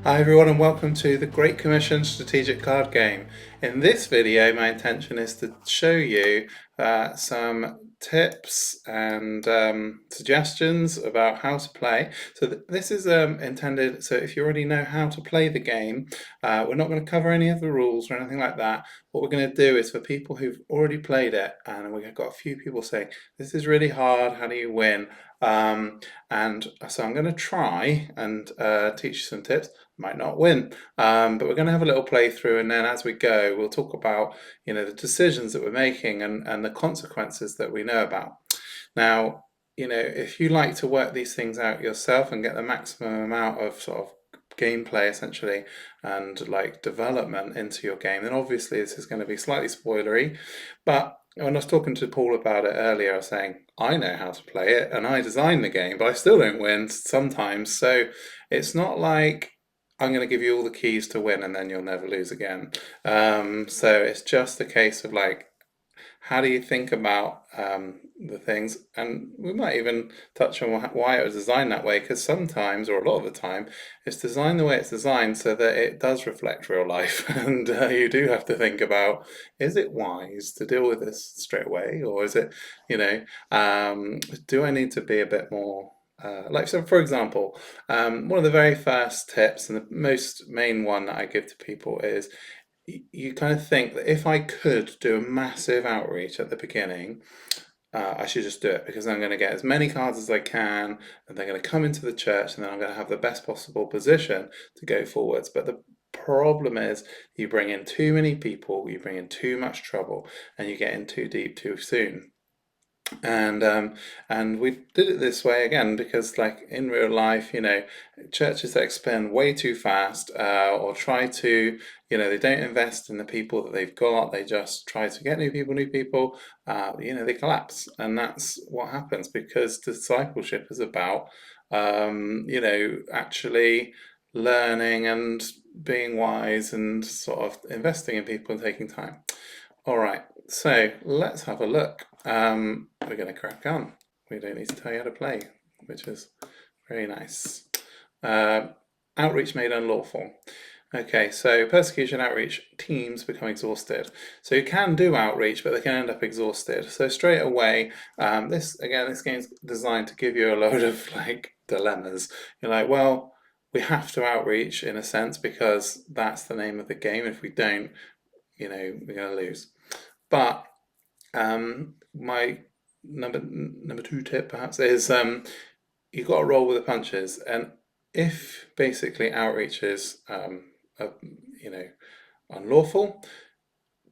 Hi everyone and welcome to the Great Commission Strategic Card Game. In this video my intention is to show you some tips and suggestions about how to play. So this is intended, so if you already know how to play the game, we're not going to cover any of the rules or anything like that. What we're going to do is for people who've already played it, and we've got a few people saying, this is really hard, how do you win? And so I'm going to try and teach you some tips. Might not win, but we're going to have a little playthrough, and then as we go we'll talk about the decisions that we're making and the consequences that we know about. Now, if you like to work these things out yourself and get the maximum amount of sort of gameplay essentially and like development into your game, then obviously this is going to be slightly spoilery. But when I was talking to Paul about it earlier, I was saying I know how to play it and I designed the game, but I still don't win sometimes. So it's not like I'm going to give you all the keys to win and then you'll never lose again. So it's just a case of like, how do you think about the things? And we might even touch on why it was designed that way, because sometimes, or a lot of the time, it's designed the way it's designed so that it does reflect real life. And you do have to think about, is it wise to deal with this straight away? Or is it, do I need to be a bit more so for example, one of the very first tips and the most main one that I give to people is you kind of think that if I could do a massive outreach at the beginning, I should just do it because I'm going to get as many cards as I can and they're going to come into the church and then I'm going to have the best possible position to go forwards. But the problem is you bring in too many people, you bring in too much trouble, and you get in too deep too soon. And we did it this way again because, like in real life, churches that expand way too fast or try to, they don't invest in the people that they've got. They just try to get new people. They collapse, and that's what happens because discipleship is about, actually learning and being wise and sort of investing in people and taking time. All right, so let's have a look. We're going to crack on. We don't need to tell you how to play, which is very nice. Outreach made unlawful. Okay, so persecution, outreach, teams become exhausted. So you can do outreach, but they can end up exhausted. So straight away, this game's designed to give you a load of like dilemmas. You're like, well, we have to outreach in a sense because that's the name of the game. If we don't, we're going to lose. But my number two tip perhaps is you've got to roll with the punches. And if basically outreach is unlawful,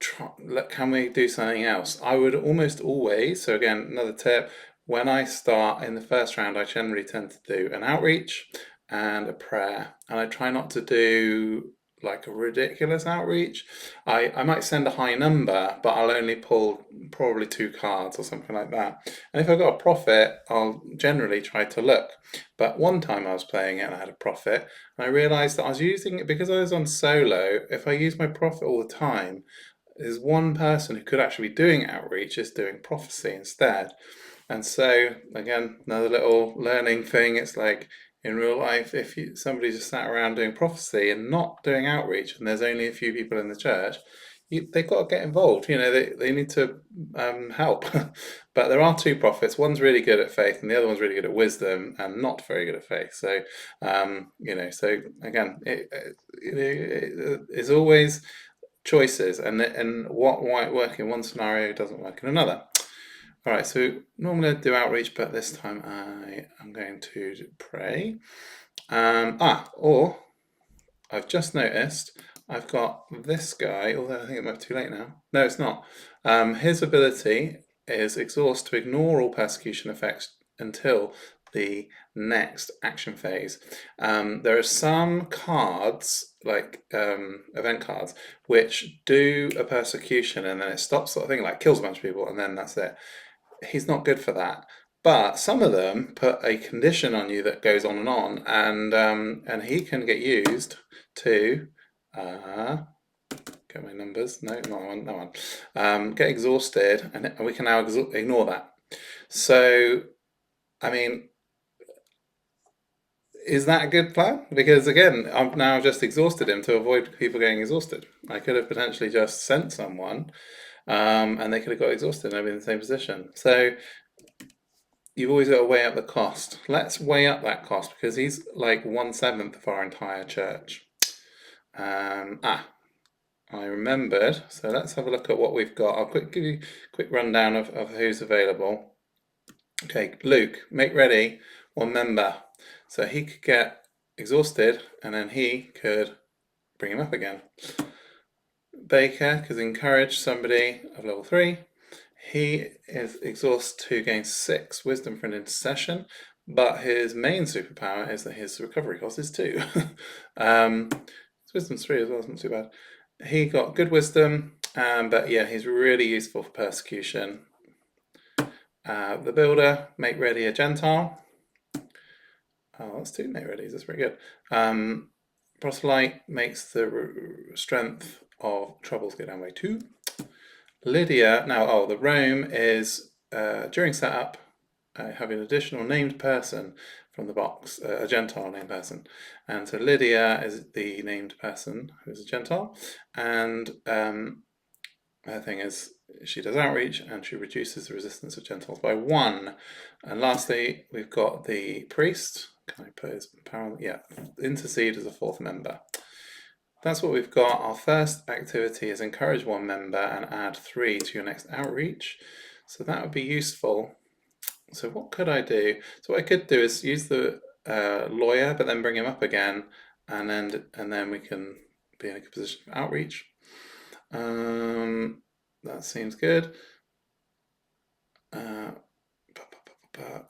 can we do something else? I would almost always, so again, another tip, when I start in the first round, I generally tend to do an outreach and a prayer. And I try not to do like a ridiculous outreach. I might send a high number, but I'll only pull probably 2 cards or something like that. And if I've got a profit, I'll generally try to look. But one time I was playing it and I had a profit, and I realised that I was using it because I was on solo. If I use my profit all the time, there's one person who could actually be doing outreach is doing prophecy instead. And so again, another little learning thing, it's like in real life, if somebody just sat around doing prophecy and not doing outreach, and there's only a few people in the church, they've got to get involved. They need to help. But there are 2 prophets. One's really good at faith, and the other one's really good at wisdom, and not very good at faith. So, so again, it's always choices, and what might work in one scenario doesn't work in another. All right, so normally I do outreach, but this time I am going to pray. Or I've just noticed I've got this guy, although I think it might be too late now. No, it's not. His ability is exhaust to ignore all persecution effects until the next action phase. There are some cards, like event cards, which do a persecution and then it stops sort of thing, like kills a bunch of people and then that's it. He's not good for that. But some of them put a condition on you that goes on, and he can get used to get my numbers. No, not one. Get exhausted, and we can now ignore that. So, I mean, is that a good plan? Because again, I've now just exhausted him to avoid people getting exhausted. I could have potentially just sent someone, and they could have got exhausted and I'd be in the same position. So you've always got to weigh up the cost. Let's weigh up that cost because he's like 1/7 of our entire church. I remembered. So let's have a look at what we've got. I'll give you a quick rundown of who's available. Okay, Luke, make ready, 1 member. So he could get exhausted and then he could bring him up again. Baker could encourage somebody of level 3. He is exhaust to gain 6 wisdom for an intercession, but his main superpower is that his recovery cost is 2. His wisdom's 3 as well, it's not too bad. He got good wisdom, but yeah, he's really useful for persecution. The builder, make ready a Gentile. Oh, that's 2 make readies, that's pretty good. Proselyte makes the strength of troubles go down by 2. Lydia, now, the Rome is during setup, have an additional named person from the box, a Gentile named person. And so Lydia is the named person who's a Gentile. And her thing is she does outreach and she reduces the resistance of Gentiles by 1. And lastly, we've got the priest. Can I put his power? Yeah, intercede as a 4th member. That's what we've got. Our first activity is encourage 1 member and add 3 to your next outreach. So that would be useful. So what could I do? So what I could do is use the lawyer, but then bring him up again, and then we can be in a good position for outreach. That seems good.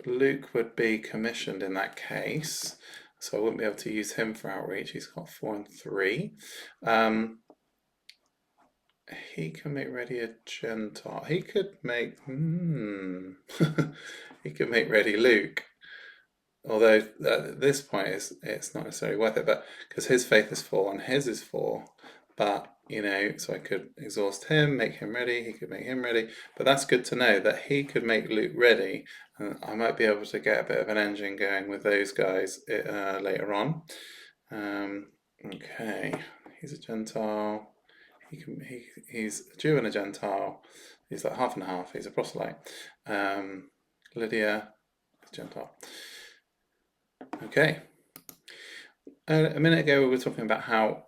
Luke would be commissioned in that case. So I wouldn't be able to use him for outreach. He's got 4 and 3. He can make ready a Gentile. He could make he could make ready Luke. Although at this point it's not necessarily worth it, but because his faith is 4 and his is 4. But so I could exhaust him, make him ready, he could make him ready. But that's good to know that he could make Luke ready. And I might be able to get a bit of an engine going with those guys later on. Okay, he's a Gentile. He's a Jew and a Gentile. He's like half and half. He's a proselyte. Lydia is Gentile. Okay. A minute ago we were talking about how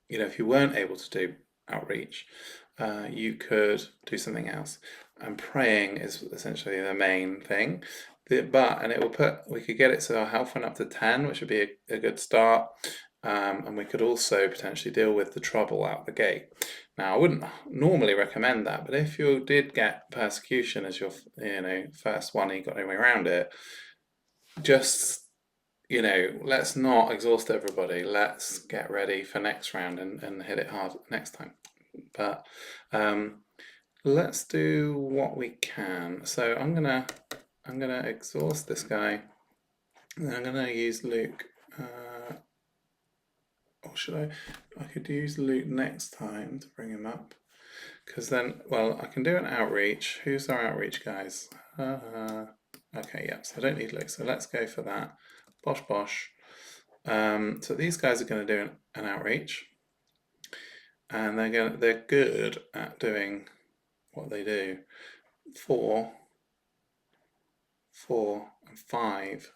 if you weren't able to do outreach, you could do something else. And praying is essentially the main thing. We could get it so our health went up to 10, which would be a good start. And we could also potentially deal with the trouble out the gate. Now, I wouldn't normally recommend that, but if you did get persecution as your first one, you got no way around it, just let's not exhaust everybody. Let's get ready for next round and hit it hard next time. But let's do what we can. So I'm gonna exhaust this guy, and then I'm gonna use Luke. Or should I? I could use Luke next time to bring him up, because then, I can do an outreach. Who's our outreach guys? Okay, yeah. So I don't need Luke. So let's go for that. Bosh bosh. So these guys are going to do an outreach, and they're good at doing what they do. 4, 4, and 5.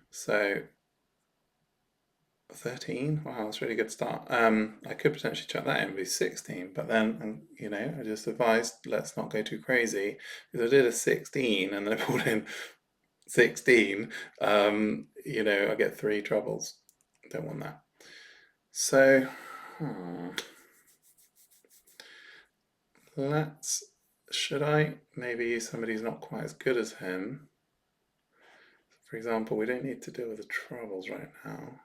So 13. Wow, that's a really good start. I could potentially chuck that in and be 16, but then I just advised let's not go too crazy, because I did a 16 and then I pulled in 16. I get 3 troubles. Don't want that. So should I maybe use somebody who's not quite as good as him? For example, we don't need to deal with the troubles right now.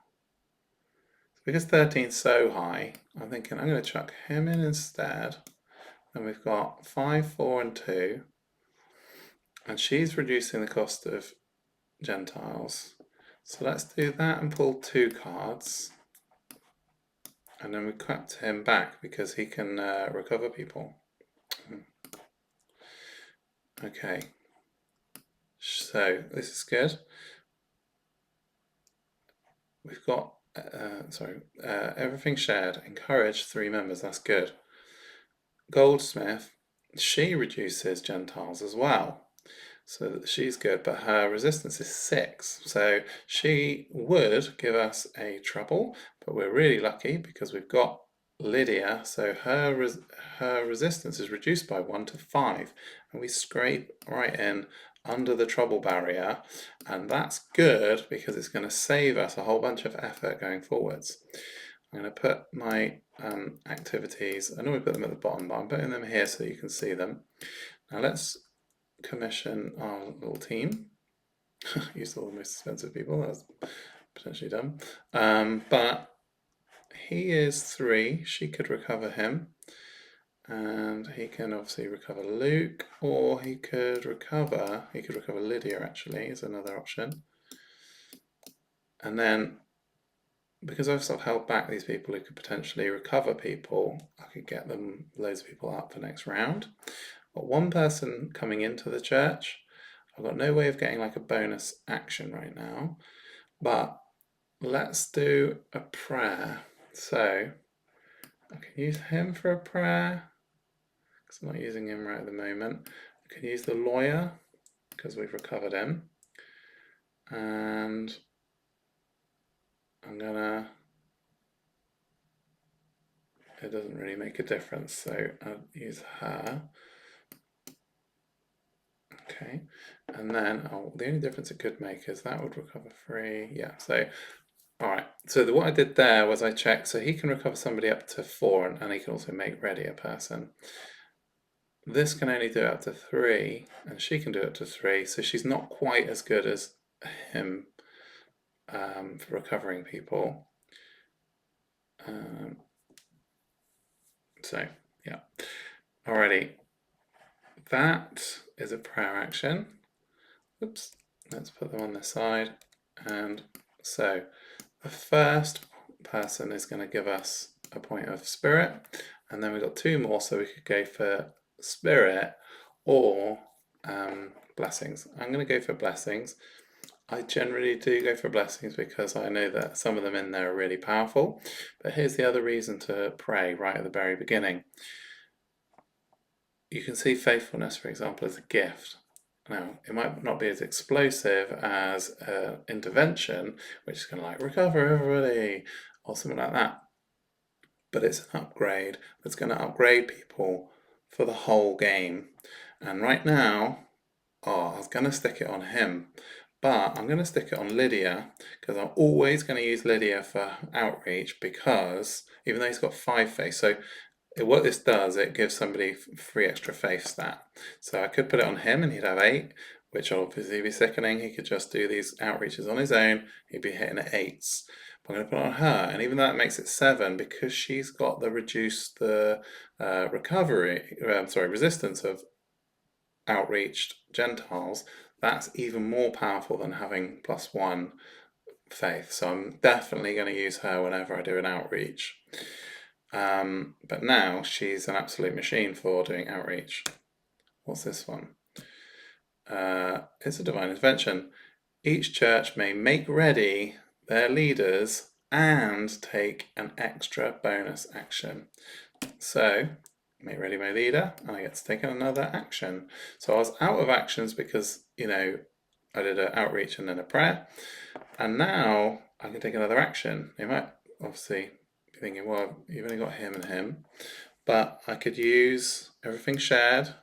Because 13's so high, I'm thinking I'm going to chuck him in instead. And we've got 5, 4, and 2. And she's reducing the cost of Gentiles. So let's do that and pull 2 cards. And then we cut him back because he can recover people. Okay. So this is good. we've got, everything shared, encourage 3 members, that's good. Goldsmith, she reduces Gentiles as well. So she's good, but her resistance is 6. So she would give us a trouble, but we're really lucky because we've got Lydia. So her resistance is reduced by 1 to 5, and we scrape right in under the trouble barrier, and that's good because it's going to save us a whole bunch of effort going forwards. I'm going to put my activities, I normally put them at the bottom, but I'm putting them here so you can see them. Now let's commission our little team. Use all the most expensive people, that's potentially dumb. But he is 3, she could recover him. And he can obviously recover Luke, or he could recover Lydia actually, is another option. And then, because I've sort of held back these people who could potentially recover people, I could get them loads of people up for next round. Got one person coming into the church. I've got no way of getting like a bonus action right now, but let's do a prayer. So I can use him for a prayer because I'm not using him right at the moment. I can use the lawyer because we've recovered him, and I'm gonna, it doesn't really make a difference, so I'll use her. Okay, and then the only difference it could make is that would recover 3. Yeah, so all right. So what I did there was I checked, so he can recover somebody up to 4, and he can also make ready a person. This can only do it up to 3, and she can do it to 3. So she's not quite as good as him for recovering people. So yeah, alrighty. That is a prayer action. Oops, let's put them on this side. And so the first person is going to give us a point of spirit, and then we've got 2 more, so we could go for spirit or blessings. I'm going to go for blessings. I generally do go for blessings because I know that some of them in there are really powerful, but here's the other reason to pray right at the very beginning. You can see faithfulness, for example, as a gift. Now, it might not be as explosive as an intervention, which is going to like recover everybody or something like that. But it's an upgrade that's going to upgrade people for the whole game. And right now, I was going to stick it on him, but I'm going to stick it on Lydia because I'm always going to use Lydia for outreach because even though he's got 5 faith, so what this does, it gives somebody 3 extra faith stat. So I could put it on him and he'd have 8, which will obviously be sickening. He could just do these outreaches on his own. He'd be hitting at 8s. But I'm going to put it on her, and even though that makes it 7, because she's got the resistance of outreached Gentiles, that's even more powerful than having +1 faith. So I'm definitely going to use her whenever I do an outreach. But now she's an absolute machine for doing outreach. What's this one? It's a divine intervention. Each church may make ready their leaders and take an extra bonus action. So, make ready my leader, and I get to take another action. So I was out of actions because, I did an outreach and then a prayer, and now I can take another action. You might obviously be thinking, well, you've only got him and him, but I could use everything shared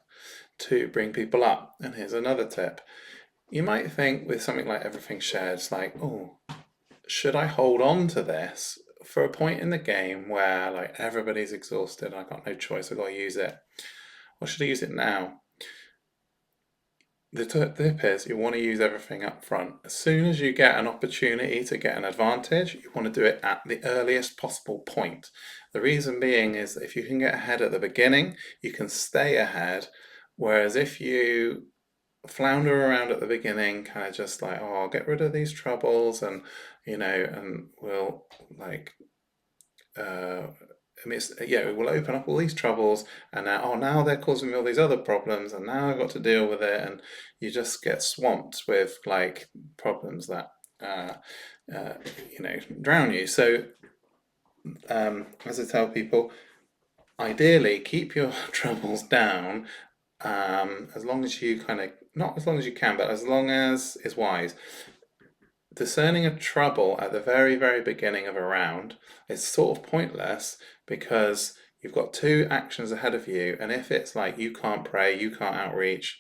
to bring people up. And here's another tip. You might think with something like everything shared, it's like, oh, should I hold on to this for a point in the game where like everybody's exhausted, I got no choice, I've got to use it, or should I use it now? The tip is you want to use everything up front. As soon as you get an opportunity to get an advantage, you want to do it at the earliest possible point. The reason being is that if you can get ahead at the beginning, you can stay ahead, whereas if you flounder around at the beginning, kind of just like, oh, I'll get rid of these troubles, and and we'll like it will open up all these troubles, and now they're causing me all these other problems, and now I've got to deal with it, and you just get swamped with like problems that drown you. So as I tell people, ideally keep your troubles down as long as you not as long as you can, but as long as is wise. Discerning a trouble at the very, very beginning of a round is sort of pointless because you've got two actions ahead of you, and if it's like you can't pray, you can't outreach,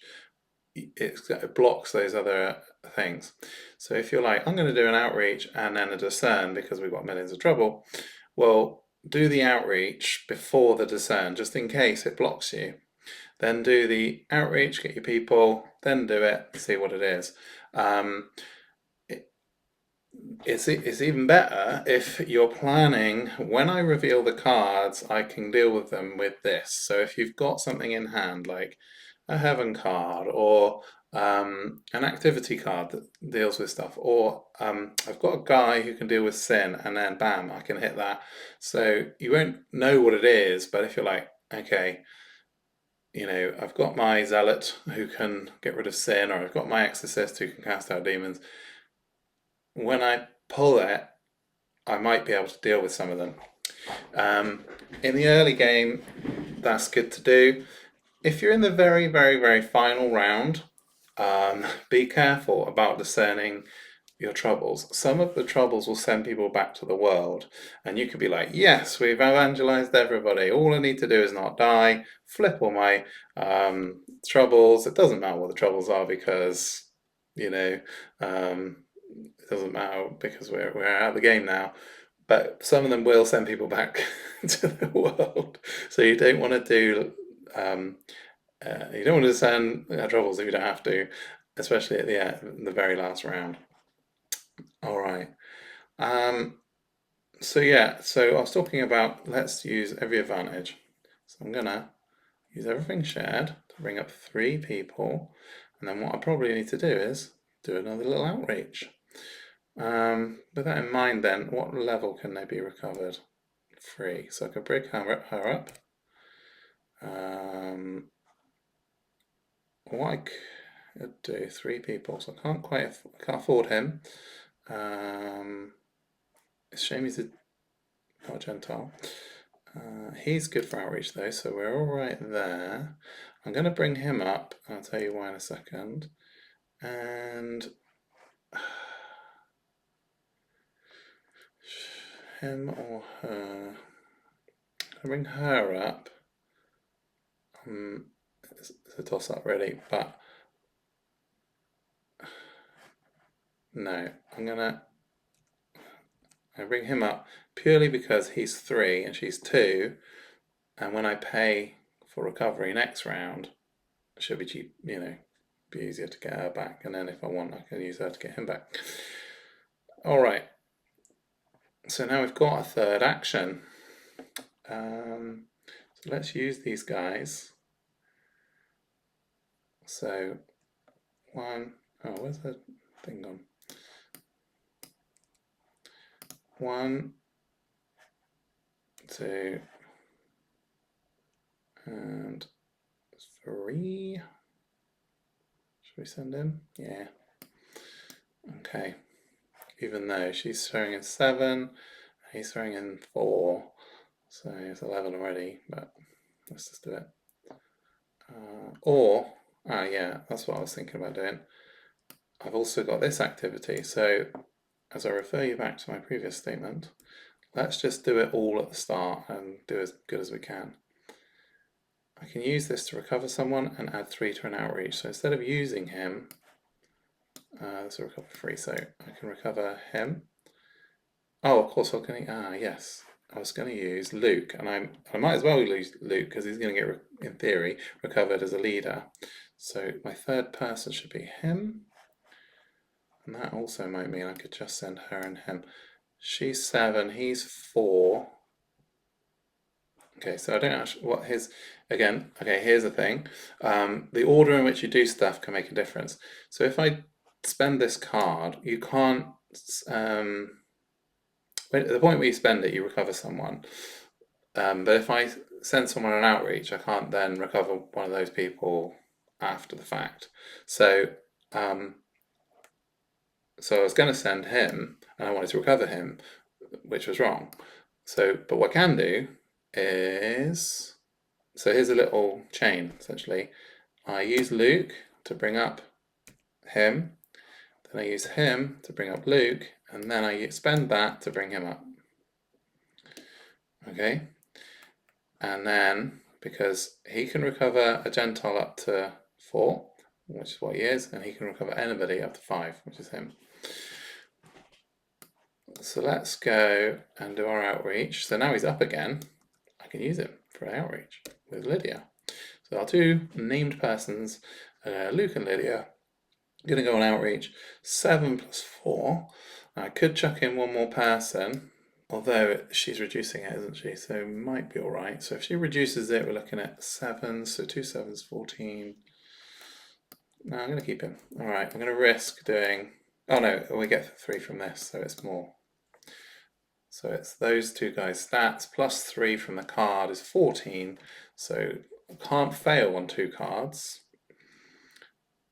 it blocks those other things. So if you're like, I'm going to do an outreach and then a discern because we've got millions of trouble, well, do the outreach before the discern, just in case it blocks you. Then do the outreach, get your people, then do it, see what it is. It's even better if you're planning, when I reveal the cards, I can deal with them with this. So if you've got something in hand, like a heaven card or an activity card that deals with stuff, or I've got a guy who can deal with sin, and then bam, I can hit that. So you won't know what it is, but if you're like, okay, I've got my zealot who can get rid of sin, or I've got my exorcist who can cast out demons, when I pull it, I might be able to deal with some of them. In the early game, that's good to do. If you're in the very, very, very final round, be careful about discerning your troubles. Some of the troubles will send people back to the world, and you could be like, yes, we've evangelized everybody. All I need to do is not die, flip all my troubles. It doesn't matter what the troubles are because, it doesn't matter because we're out of the game now. But some of them will send people back to the world. So you don't want to do you don't want to send troubles if you don't have to, especially at the very last round. All right. So yeah, so I was talking about let's use every advantage. So I'm gonna use everything shared to bring up 3 people, and then what I probably need to do is do another little outreach. With that in mind, then, what level can they be recovered? 3. So I could bring her up. What I could do, 3 people, so I can't afford him. It's a shame he's not a Gentile. He's good for outreach though, so we're all right there. I'm going to bring him up. I'll tell you why in a second. And him or her. I'll bring her up. It's a toss-up really, but no, I bring him up purely because he's 3 and she's 2, and when I pay for recovery next round, it should be cheap, be easier to get her back, and then if I want, I can use her to get him back. All right. So now we've got a third action. So let's use these guys. So where's the thing gone? 1, 2, and 3. Should we send him? Yeah. Okay. Even though she's throwing in 7, he's throwing in 4, so it's 11 already, but let's just do it. Yeah, that's what I was thinking about doing. I've also got this activity, so as I refer you back to my previous statement, let's just do it all at the start and do as good as we can. I can use this to recover someone and add 3 to an outreach. So instead of using him, this will recover 3, so I can recover him. Oh, of course, yes. I was going to use Luke, and I might as well use Luke because he's going to get, in theory, recovered as a leader. So my third person should be him. And that also might mean I could just send her and him. She's 7, he's 4. Okay, so I don't actually, here's the thing. The order in which you do stuff can make a difference. So if I spend this card, you can't, at the point where you spend it, you recover someone. But if I send someone an outreach, I can't then recover one of those people after the fact. So So I was going to send him, and I wanted to recover him, which was wrong. So, but what I can do is, so here's a little chain, essentially. I use Luke to bring up him, then I use him to bring up Luke, and then I spend that to bring him up. Okay? And then, because he can recover a Gentile up to 4, which is what he is, and he can recover anybody up to 5, which is him. So let's go and do our outreach. So now he's up again. I can use him for an outreach with Lydia. So our two named persons, Luke and Lydia, are going to go on outreach. 7 plus 4. Now I could chuck in one more person, although she's reducing it, isn't she? So it might be all right. So if she reduces it, we're looking at 7. So 2 7s, 14. No, I'm going to keep him. All right, I'm going to risk doing... Oh no, we get 3 from this, so it's more. So it's those two guys' stats plus 3 from the card is 14. So I can't fail on 2 cards,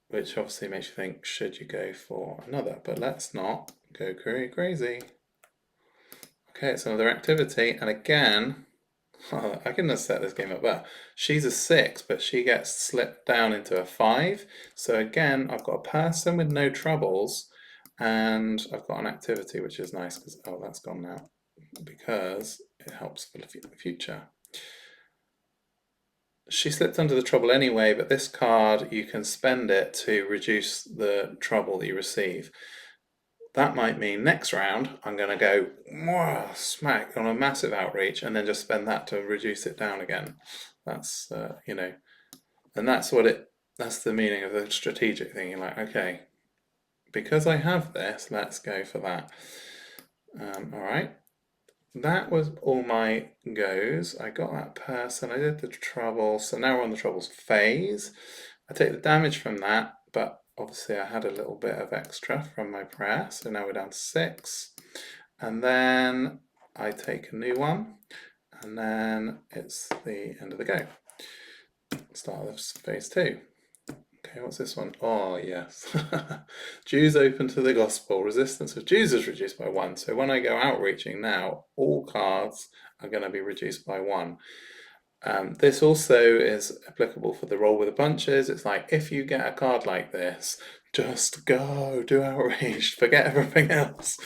which obviously makes you think, should you go for another? But let's not go crazy. Okay, it's another activity, and again, I couldn't have set this game up better. She's a 6, but she gets slipped down into a 5. So again, I've got a person with no troubles, and I've got an activity, which is nice because, oh, that's gone now, because it helps for the future. She slipped under the trouble anyway, but this card, you can spend it to reduce the trouble that you receive. That might mean next round I'm going to go smack on a massive outreach and then just spend that to reduce it down again. That's, you know, and that's the meaning of the strategic thing. You're like, okay, because I have this, let's go for that. All right. That was all my goes. I got that person, I did the trouble, so now we're on the troubles phase. I take the damage from that, but obviously I had a little bit of extra from my prayer, so now we're down to 6. And then I take a new one, and then it's the end of the go. Start of phase 2. Okay, what's this one? Oh, yes. Jews open to the gospel. Resistance of Jews is reduced by 1. So when I go outreaching now, all cards are going to be reduced by 1. This also is applicable for the roll with the bunches. It's like, if you get a card like this, just go, do outreach, forget everything else.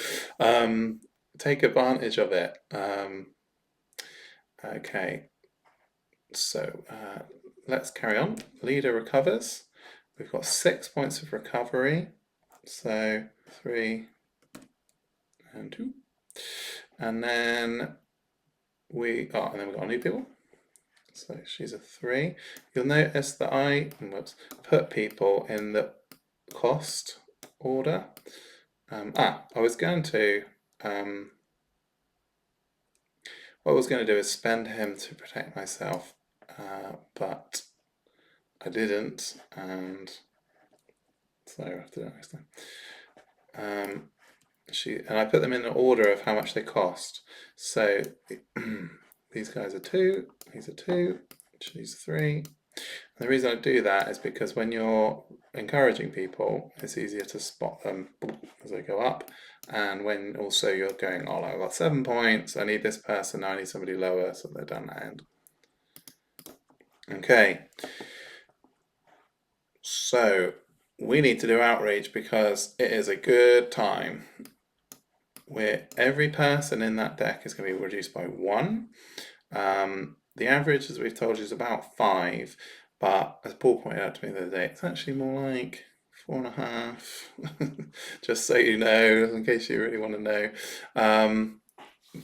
Take advantage of it. Okay, so let's carry on. Leader recovers. We've got 6 points of recovery. So 3 and 2. And then we've got new people. So she's a 3. You'll notice that I put people in the cost order. I was going to what I was going to do is spend him to protect myself, but I didn't, and so I have to do it next time. And I put them in the order of how much they cost. So these guys are 2, these are 2, she's 3. And the reason I do that is because when you're encouraging people, it's easier to spot them as they go up. And when also you're going, oh, I've got 7 points, I need this person, now I need somebody lower, so they're down that end. Okay. So we need to do outreach because it is a good time where every person in that deck is going to be reduced by 1. The average, as we've told you, is about 5, but as Paul pointed out to me the other day, it's actually more like 4.5, just so you know, in case you really want to know.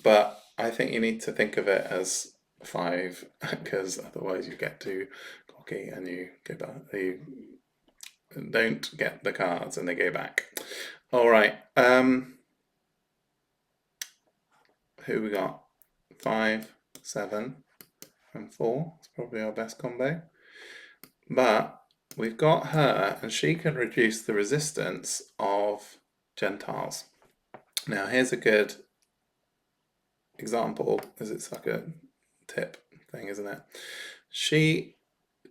But I think you need to think of it as 5, because otherwise you get too cocky and you go back, you don't get the cards and they go back. All right. Who we got? 5, 7, and 4. It's probably our best combo. But we've got her, and she can reduce the resistance of Gentiles. Now, here's a good example, because it's like a tip thing, isn't it? She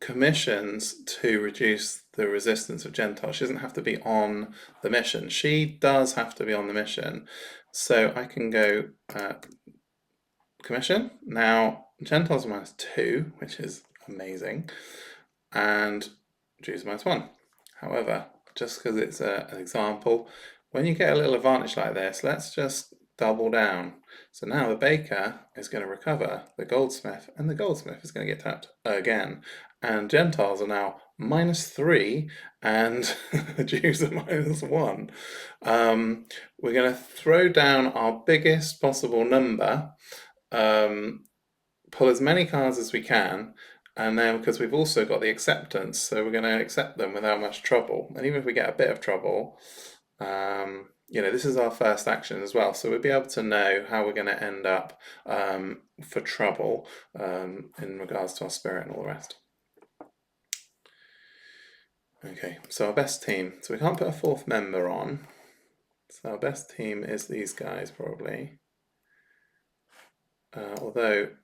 commissions to reduce the resistance of Gentiles. She doesn't have to be on the mission. She does have to be on the mission. So I can go commission. Now, Gentiles are -2, which is amazing, and Jews -1. However, just because it's an example, when you get a little advantage like this, let's just double down. So now the baker is going to recover the goldsmith, and the goldsmith is going to get tapped again. And Gentiles are now -3, and the Jews are -1. We're going to throw down our biggest possible number, pull as many cards as we can, and then because we've also got the acceptance, so we're going to accept them without much trouble. And even if we get a bit of trouble, this is our first action as well, so we'll be able to know how we're going to end up for trouble in regards to our spirit and all the rest. Okay, so our best team. So we can't put a fourth member on. So our best team is these guys probably. Although,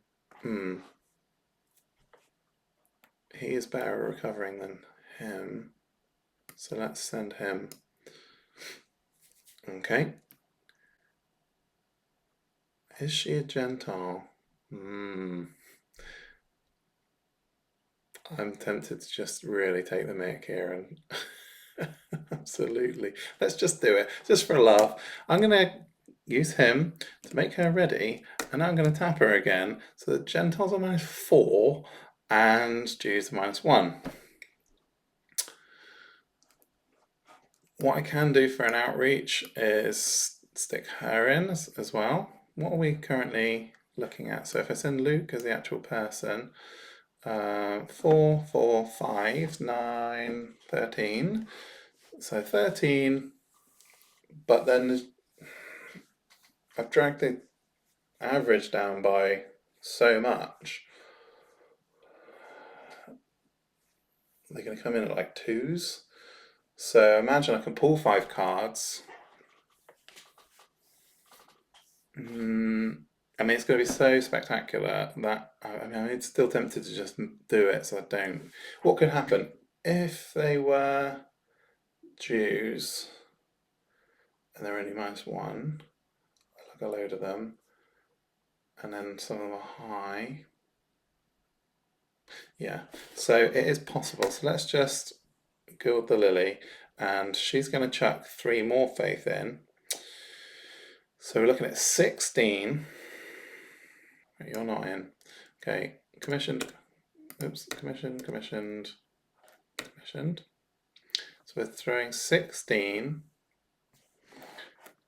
he is better at recovering than him. So let's send him. Okay. Is she a Gentile? I'm tempted to just really take the mick here and absolutely. Let's just do it, just for a laugh. I'm going to use him to make her ready, and I'm going to tap her again, so that Gentiles are -4 and Jews are -1. What I can do for an outreach is stick her in as well. What are we currently looking at? So if I send Luke as the actual person, 4, 4, 5, 9, 13. So 13, but then I've dragged the average down by so much. They're going to come in at like 2s. So imagine I can pull 5 cards. I mean, it's going to be so spectacular that it's still tempted to just do it, so I don't. What could happen if they were Jews and they're only -1? Like a load of them, and then some of them are high. Yeah, so it is possible. So let's just gild the lily, and she's going to chuck 3 more faith in. So we're looking at 16. You're not in. Okay, commissioned. Oops, commissioned. So we're throwing 16.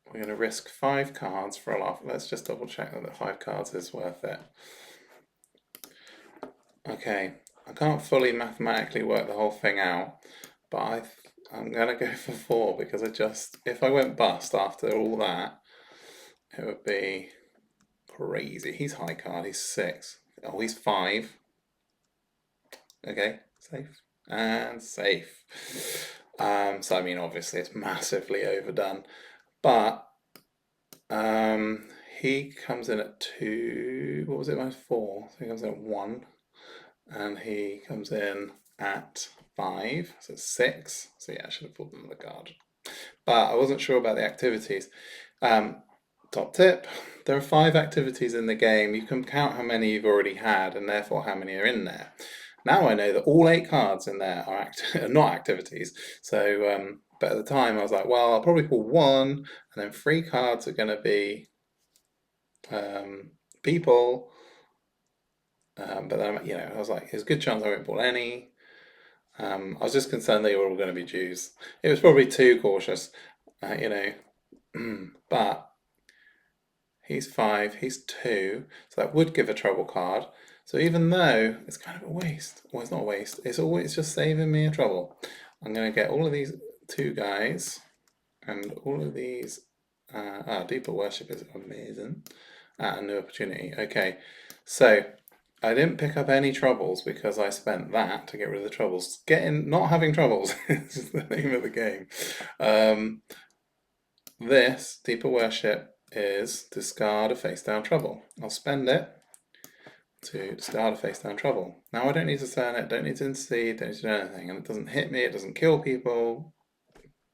We're going to risk 5 cards for a laugh. Let's just double check that the 5 cards is worth it. Okay, I can't fully mathematically work the whole thing out, but I'm going to go for 4 because if I went bust after all that, it would be crazy. He's high card, he's 6. Oh, he's 5. Okay, safe. And safe. So I mean, obviously it's massively overdone, but he comes in at 2. What was it? -4. So he comes in at 1, and he comes in at 5. So it's 6. So yeah, I should have pulled another card, but I wasn't sure about the activities. Top tip: there are 5 activities in the game. You can count how many you've already had, and therefore how many are in there. Now I know that all 8 cards in there are not activities. So, but at the time I was like, well, I'll probably pull 1, and then 3 cards are going to be people. But then, I was like, there's a good chance I won't pull any. I was just concerned they were all going to be Jews. It was probably too cautious, but he's 5, he's 2, so that would give a trouble card. So even though it's kind of a waste, well, it's not a waste, it's always just saving me a trouble. I'm going to get all of these 2 guys, and all of these, deeper worship is amazing. A new opportunity. Okay, so I didn't pick up any troubles because I spent that to get rid of the troubles. Not having troubles is the name of the game. This deeper worship is discard a face down trouble. I'll spend it, to discard a face down trouble. Now I don't need to turn it, don't need to intercede, don't need to do anything, and it doesn't hit me, it doesn't kill people.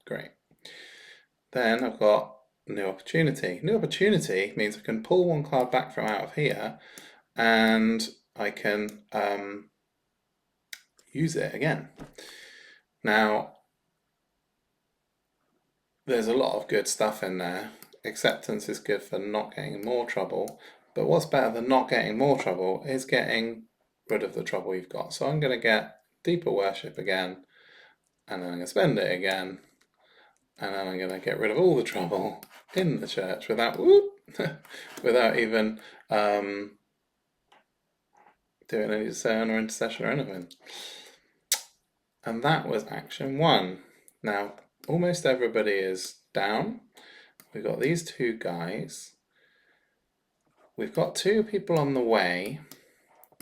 Great. Then I've got new opportunity. New opportunity means I can pull one card back from out of here and I can use it again. Now, there's a lot of good stuff in there. Acceptance is good for not getting more trouble, but what's better than not getting more trouble is getting rid of the trouble you've got. So I'm going to get deeper worship again, and then I'm going to spend it again, and then I'm going to get rid of all the trouble in the church without without even doing any discern or intercession or anything. And that was action 1. Now, almost everybody is down. We've got these 2 guys. We've got 2 people on the way.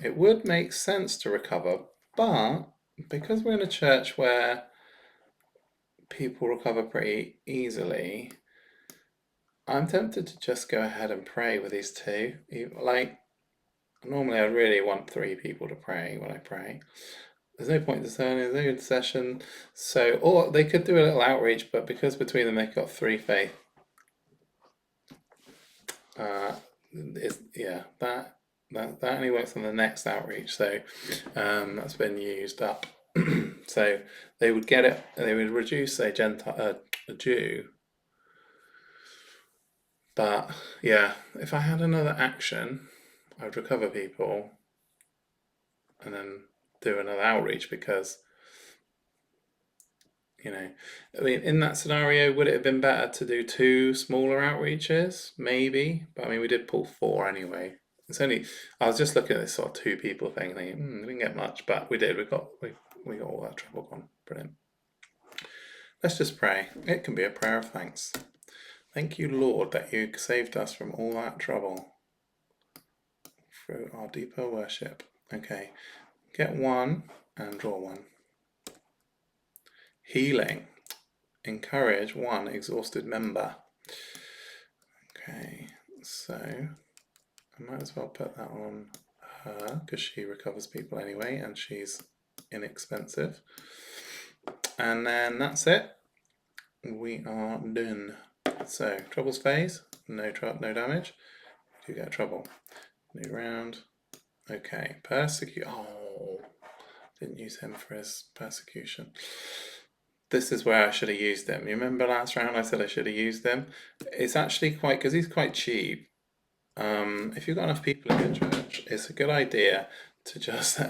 It would make sense to recover, but because we're in a church where people recover pretty easily, I'm tempted to just go ahead and pray with these 2. Like, normally I really want 3 people to pray when I pray. There's no point discerning, there's no intercession. So, or they could do a little outreach, but because between them they've got 3 faith, that only works on the next outreach. So that's been used up. So they would get it. They would reduce a Jew. But yeah, if I had another action, I would recover people, and then do another outreach because, you know, I mean, in that scenario, would it have been better to do 2 smaller outreaches? Maybe, but I mean, we did pull 4 anyway. It's only, I was just looking at this sort of 2 people thing, thinking, we didn't get much, but we did. We got all that trouble gone. Brilliant. Let's just pray. It can be a prayer of thanks. Thank you, Lord, that you saved us from all that trouble through our deeper worship. Okay, get 1 and draw 1. Healing. Encourage 1 exhausted member. Okay, so I might as well put that on her because she recovers people anyway and she's inexpensive. And then that's it. We are done. So, troubles phase, no damage. We do get trouble. New round. Okay, persecute. Oh, didn't use him for his persecution. This is where I should have used him. You remember last round I said I should have used him? It's actually quite, because he's quite cheap. If you've got enough people in your church, it's a good idea to just,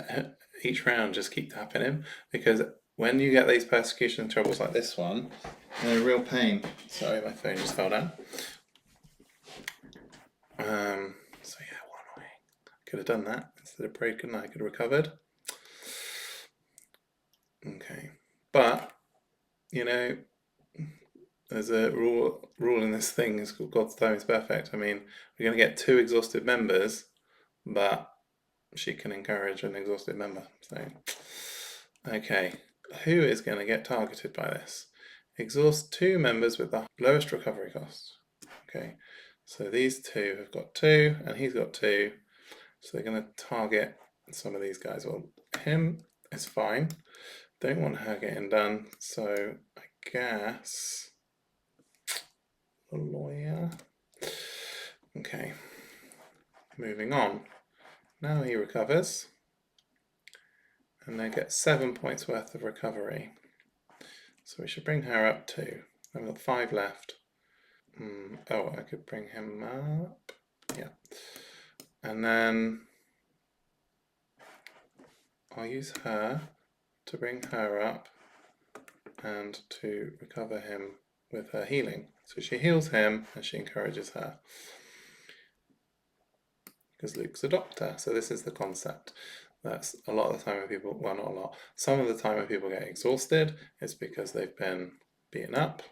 each round, just keep tapping him, because when you get these persecution troubles like this one, they're a real pain. Sorry, my phone just fell down. So yeah, 1 away. Could have done that instead of prayed, couldn't I? I could have recovered. Okay, but you know, there's a rule in this thing. It's called God's time is perfect. I mean, we're going to get 2 exhausted members, but she can encourage an exhausted member. So, okay, who is going to get targeted by this? Exhaust 2 members with the lowest recovery cost. Okay, so these 2 have got 2, and he's got 2. So they're going to target some of these guys. Well, him is fine. Don't want her getting done, so I guess a lawyer. Okay, moving on. Now he recovers, and they get 7 points worth of recovery. So we should bring her up too. I've got 5 left. Oh, I could bring him up. Yeah. And then I'll use her to bring her up and to recover him with her healing. So she heals him and she encourages her. Because Luke's a doctor, so this is the concept. That's a lot of the time when people, well, not a lot, some of the time when people get exhausted, it's because they've been beaten up,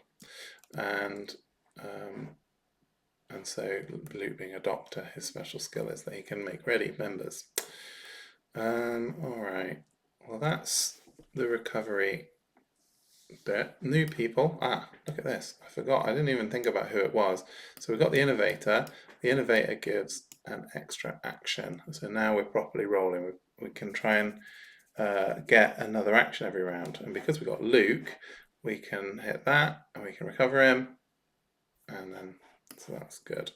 and so Luke, being a doctor, his special skill is that he can make ready members. All right, well, that's the recovery bit. New people. Ah, look at this. I forgot. I didn't even think about who it was. So we've got the innovator. The innovator gives an extra action. So now we're properly rolling. We can try and get another action every round. And because we've got Luke, we can hit that and we can recover him. And then, so that's good.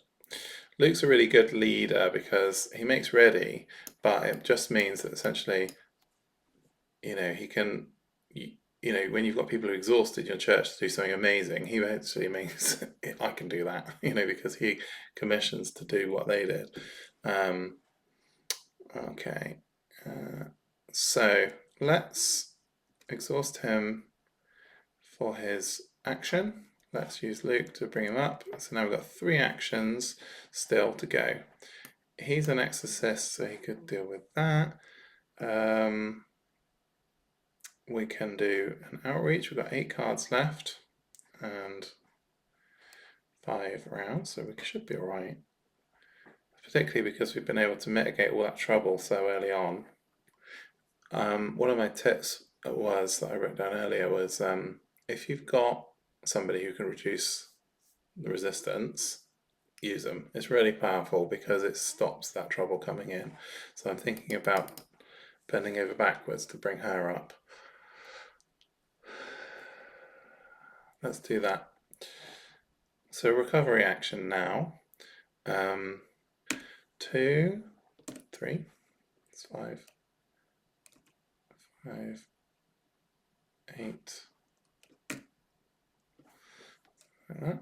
Luke's a really good leader because he makes ready, but it just means that essentially, he can, when you've got people who are exhausted in your church to do something amazing, he actually means I can do that, because he commissions to do what they did. Okay, so let's exhaust him for his action. Let's use Luke to bring him up. So now we've got 3 actions still to go. He's an exorcist, so he could deal with that. We can do an outreach. We've got 8 cards left and 5 rounds, so we should be all right. Particularly because we've been able to mitigate all that trouble so early on. One of my tips was that I wrote down earlier was if you've got somebody who can reduce the resistance, use them. It's really powerful because it stops that trouble coming in. So I'm thinking about bending over backwards to bring her up. Let's do that. So recovery action now. 2, 3, it's 5, 8, like that.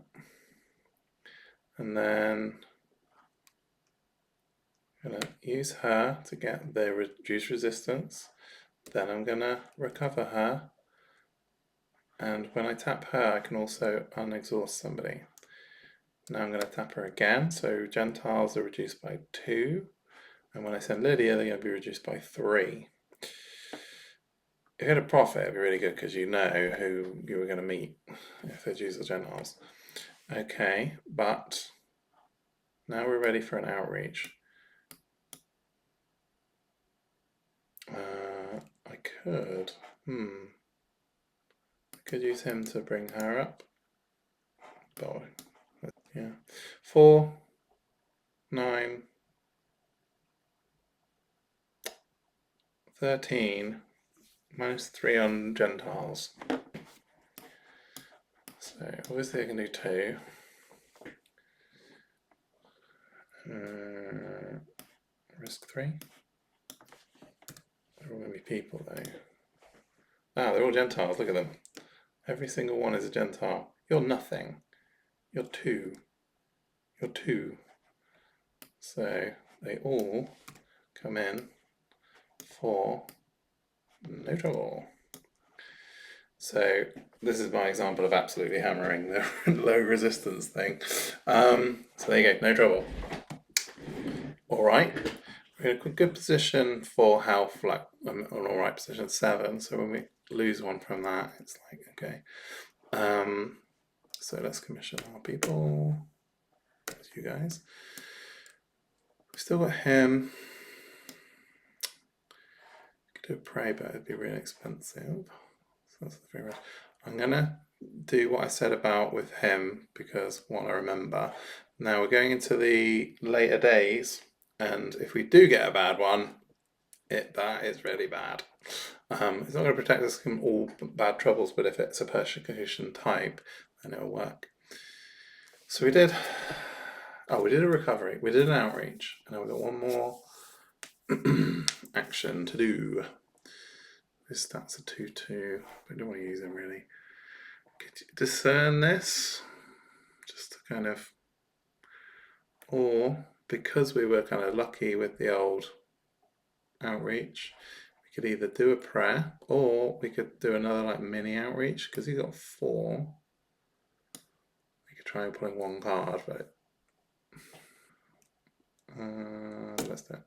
And then I'm going to use her to get the reduced resistance. Then I'm going to recover her. And when I tap her, I can also unexhaust somebody. Now I'm going to tap her again. So Gentiles are reduced by 2. And when I send Lydia, they're going to be reduced by 3. If you had a prophet, it'd be really good because you know who you were going to meet if they're Jews or Gentiles. Okay, but now we're ready for an outreach. I could use him to bring her up. But yeah, 4, 9, 13, -3 on Gentiles. So obviously I can do 2. Risk 3. They're all going to be people though. Ah, they're all Gentiles, look at them. Every single one is a Gentile. You're nothing. You're 2. You're 2. So they all come in for no trouble. So this is my example of absolutely hammering the low resistance thing. So there you go, no trouble. All right, we're in a good position for health, like an all right position 7. So when we lose one from that, it's like, okay. So let's commission our people. That's you guys. We've still got him. Could do a pray, but it'd be really expensive. So that's the very much. I'm gonna do what I said about with him because what I remember. Now we're going into the later days, and if we do get a bad one, that is really bad. It's not going to protect us from all bad troubles, but if it's a persecution type, then it'll work. So we did a recovery, we did an outreach, and now we've got one more action to do. This stats a 2-2, but I don't want to use them really. Could you discern this? Just to kind of, or because we were kind of lucky with the old outreach, we could either do a prayer or we could do another like mini outreach because he got 4. We could try pulling 1 card, but let's do it.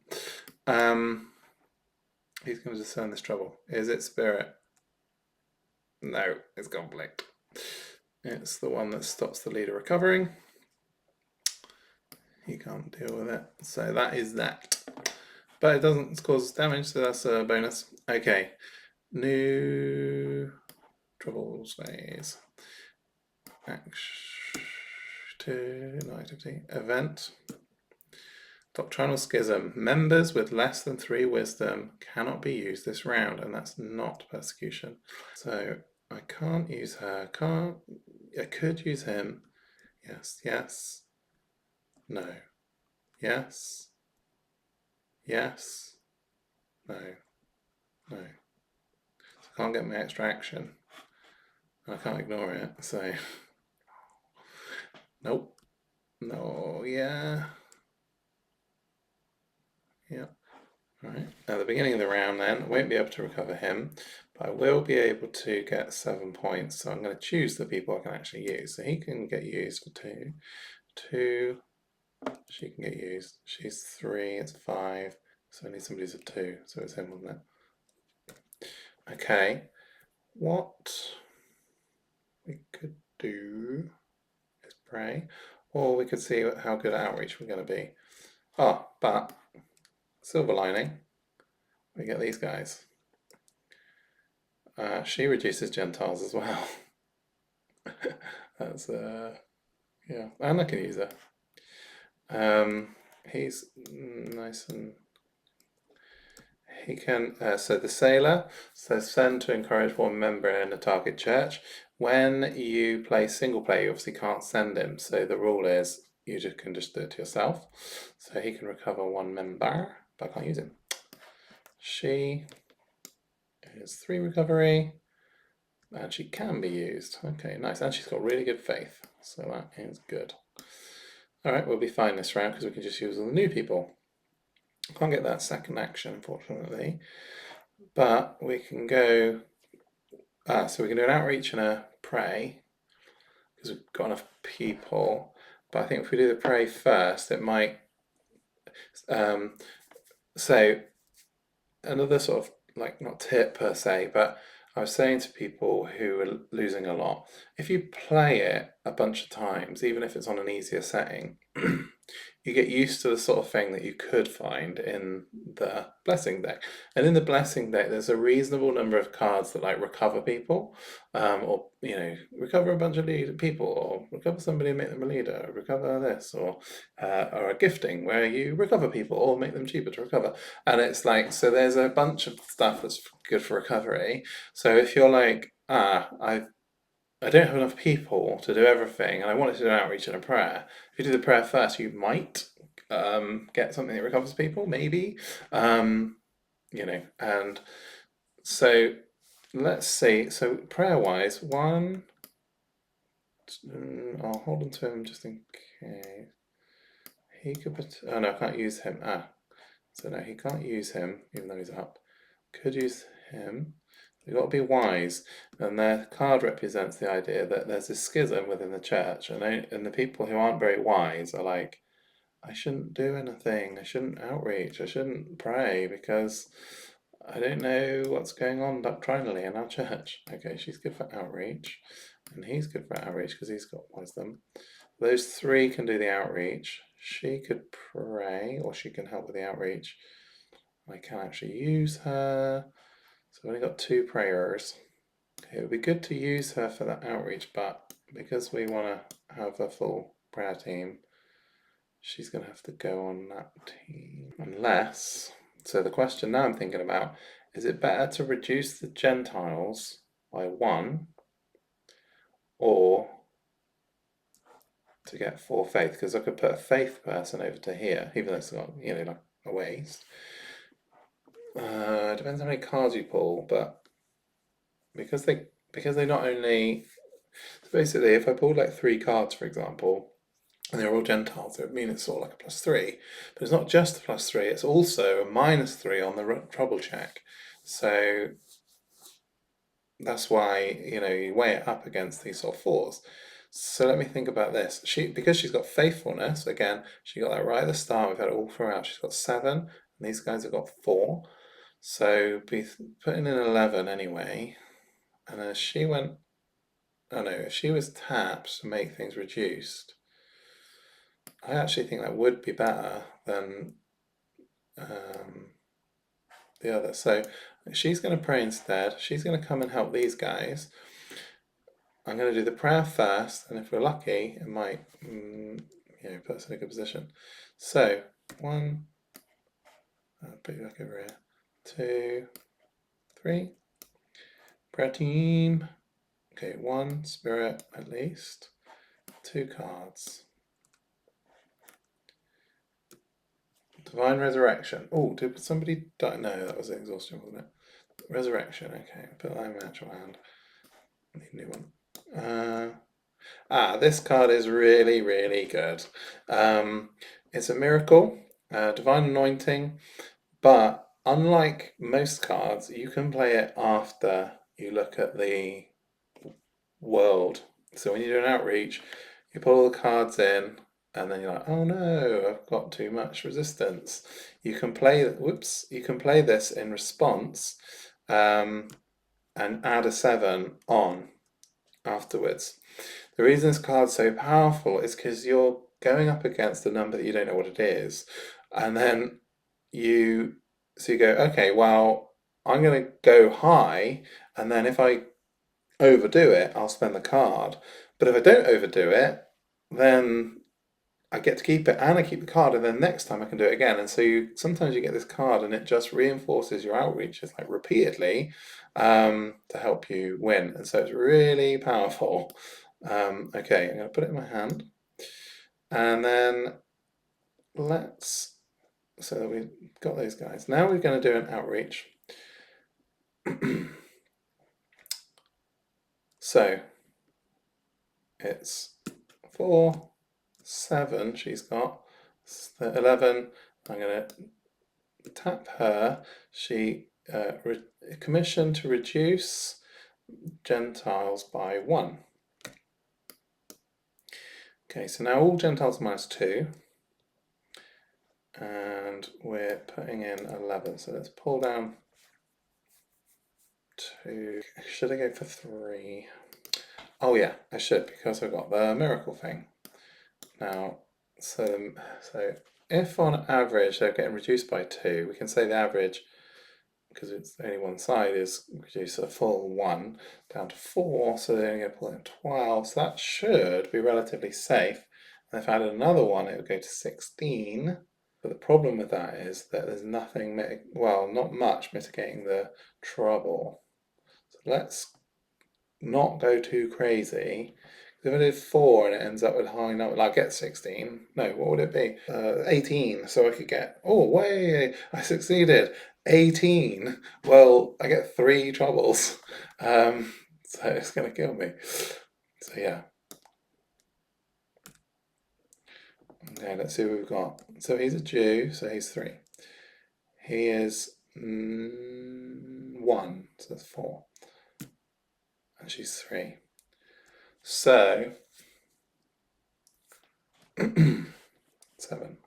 He's going to discern this trouble. Is it spirit? No, it's conflict. It's the one that stops the leader recovering. He can't deal with it, so that is that. But it doesn't cause damage, so that's a bonus. Okay, new Troubles phase. Activity. Event. Doctrinal schism. Members with less than 3 wisdom cannot be used this round, and that's not persecution. So I can't use her. I could use him. Yes, yes. No. Yes. Yes. No. No. So I can't get my extra action. I can't ignore it. So nope. No. Yeah. Yeah. Alright, at the beginning of the round then, I won't be able to recover him, but I will be able to get 7 points, so I'm going to choose the people I can actually use. So he can get used for 2, 2, she can get used, she's 3, it's 5, so I need somebody who's a 2, so it's him, wasn't it? Okay, what we could do is pray, or we could see how good at outreach we're going to be. But silver lining. We get these guys. She reduces Gentiles as well. That's yeah, and I can use her. He's nice and he can. So the sailor says send to encourage one member in a target church. When you play single player, you obviously can't send him. So the rule is you can just do it to yourself. So he can recover 1 member, but I can't use him. She is 3 recovery, and she can be used. Okay, nice, and she's got really good faith, so that is good. All right, we'll be fine this round because we can just use all the new people. Can't get that second action, unfortunately, but we can go. So we can do an outreach and a pray because we've got enough people. But I think if we do the pray first, it might. So another sort of like not tip per se, but I was saying to people who are losing a lot, if you play it a bunch of times, even if it's on an easier setting, you get used to the sort of thing that you could find in the blessing deck. And in the blessing deck, there's a reasonable number of cards that like recover people, or recover a bunch of people, or recover somebody and make them a leader, or recover this, or a gifting where you recover people or make them cheaper to recover. And it's like, so there's a bunch of stuff that's good for recovery. So if you're like, I don't have enough people to do everything, and I wanted to do an outreach and a prayer. If you do the prayer first, you might get something that recovers people, maybe. And so let's see. So prayer-wise, one, I'll hold on to him just in case. He could, oh no, I can't use him. So no, he can't use him, even though he's up. Could use him. You've got to be wise, and their card represents the idea that there's a schism within the church, and the people who aren't very wise are like, I shouldn't do anything, I shouldn't outreach, I shouldn't pray because I don't know what's going on doctrinally in our church. Okay, she's good for outreach, and he's good for outreach because he's got wisdom. Those 3 can do the outreach. She could pray, or she can help with the outreach. I can actually use her. So we've only got 2 prayers. Okay, it would be good to use her for that outreach, but because we want to have a full prayer team, she's going to have to go on that team. Unless, so the question now I'm thinking about, is it better to reduce the Gentiles by 1 or to get 4 faith? Because I could put a faith person over to here, even though it's got, like a waste. Depends how many cards you pull, but because they not only, so basically if I pulled like 3 cards, for example, and they're all Gentiles, it would mean it's sort of like a +3. But it's not just a +3, it's also a -3 on the trouble check. So that's why, you weigh it up against these sort of 4s. So let me think about this. Because she's got faithfulness, again, she got that right at the start, we've had it all throughout. She's got 7, and these guys have got 4. So be putting in 11 anyway. And then she went, oh no, if she was tapped to make things reduced, I actually think that would be better than the other. So she's going to pray instead. She's going to come and help these guys. I'm going to do the prayer first, and if we're lucky, it might put us in a good position. So, 1, I'll put you back over here, 2, 3, prayer team. Okay, 1 spirit at least, 2 cards. Divine Resurrection. Oh, did somebody die? No, that was exhaustion, wasn't it? Resurrection, okay. Put that in my actual hand. I need a new one. This card is really, really good. It's a miracle, divine anointing, but unlike most cards, you can play it after you look at the world. So when you do an outreach, you put all the cards in, and then you're like, oh no, I've got too much resistance. You can play, you can play this in response, and add a 7 on afterwards. The reason this card's so powerful is because you're going up against a number that you don't know what it is, and then you go, okay, well, I'm going to go high, and then if I overdo it, I'll spend the card. But if I don't overdo it, then I get to keep it and I keep the card, and then next time I can do it again. And so sometimes you get this card and it just reinforces your outreaches like repeatedly to help you win. And so it's really powerful. Okay, I'm going to put it in my hand. And then so that we've got those guys. Now we're going to do an outreach. So it's 4, 7 she's got, 11, I'm going to tap her. She commissioned to reduce Gentiles by 1. Okay, so now all Gentiles -2, and we're putting in 11, so let's pull down 2. Should I go for 3? Oh yeah, I should, because I've got the miracle thing. Now, so if on average they're getting reduced by 2, we can say the average, because it's only one side, is reduce a full 1 down to 4, so they're only going to pull in 12, so that should be relatively safe. And if I added another 1, it would go to 16. But the problem with that is that there's nothing, not much mitigating the trouble. So let's not go too crazy. If I did 4 and it ends up with a high number, like get 16, no, what would it be? 18, so I could get, oh, way, I succeeded. 18, well, I get 3 troubles. So it's going to kill me. So yeah. Okay, let's see what we've got. So he's a Jew, so he's 3. He is 1, so that's 4. And she's 3. So 7.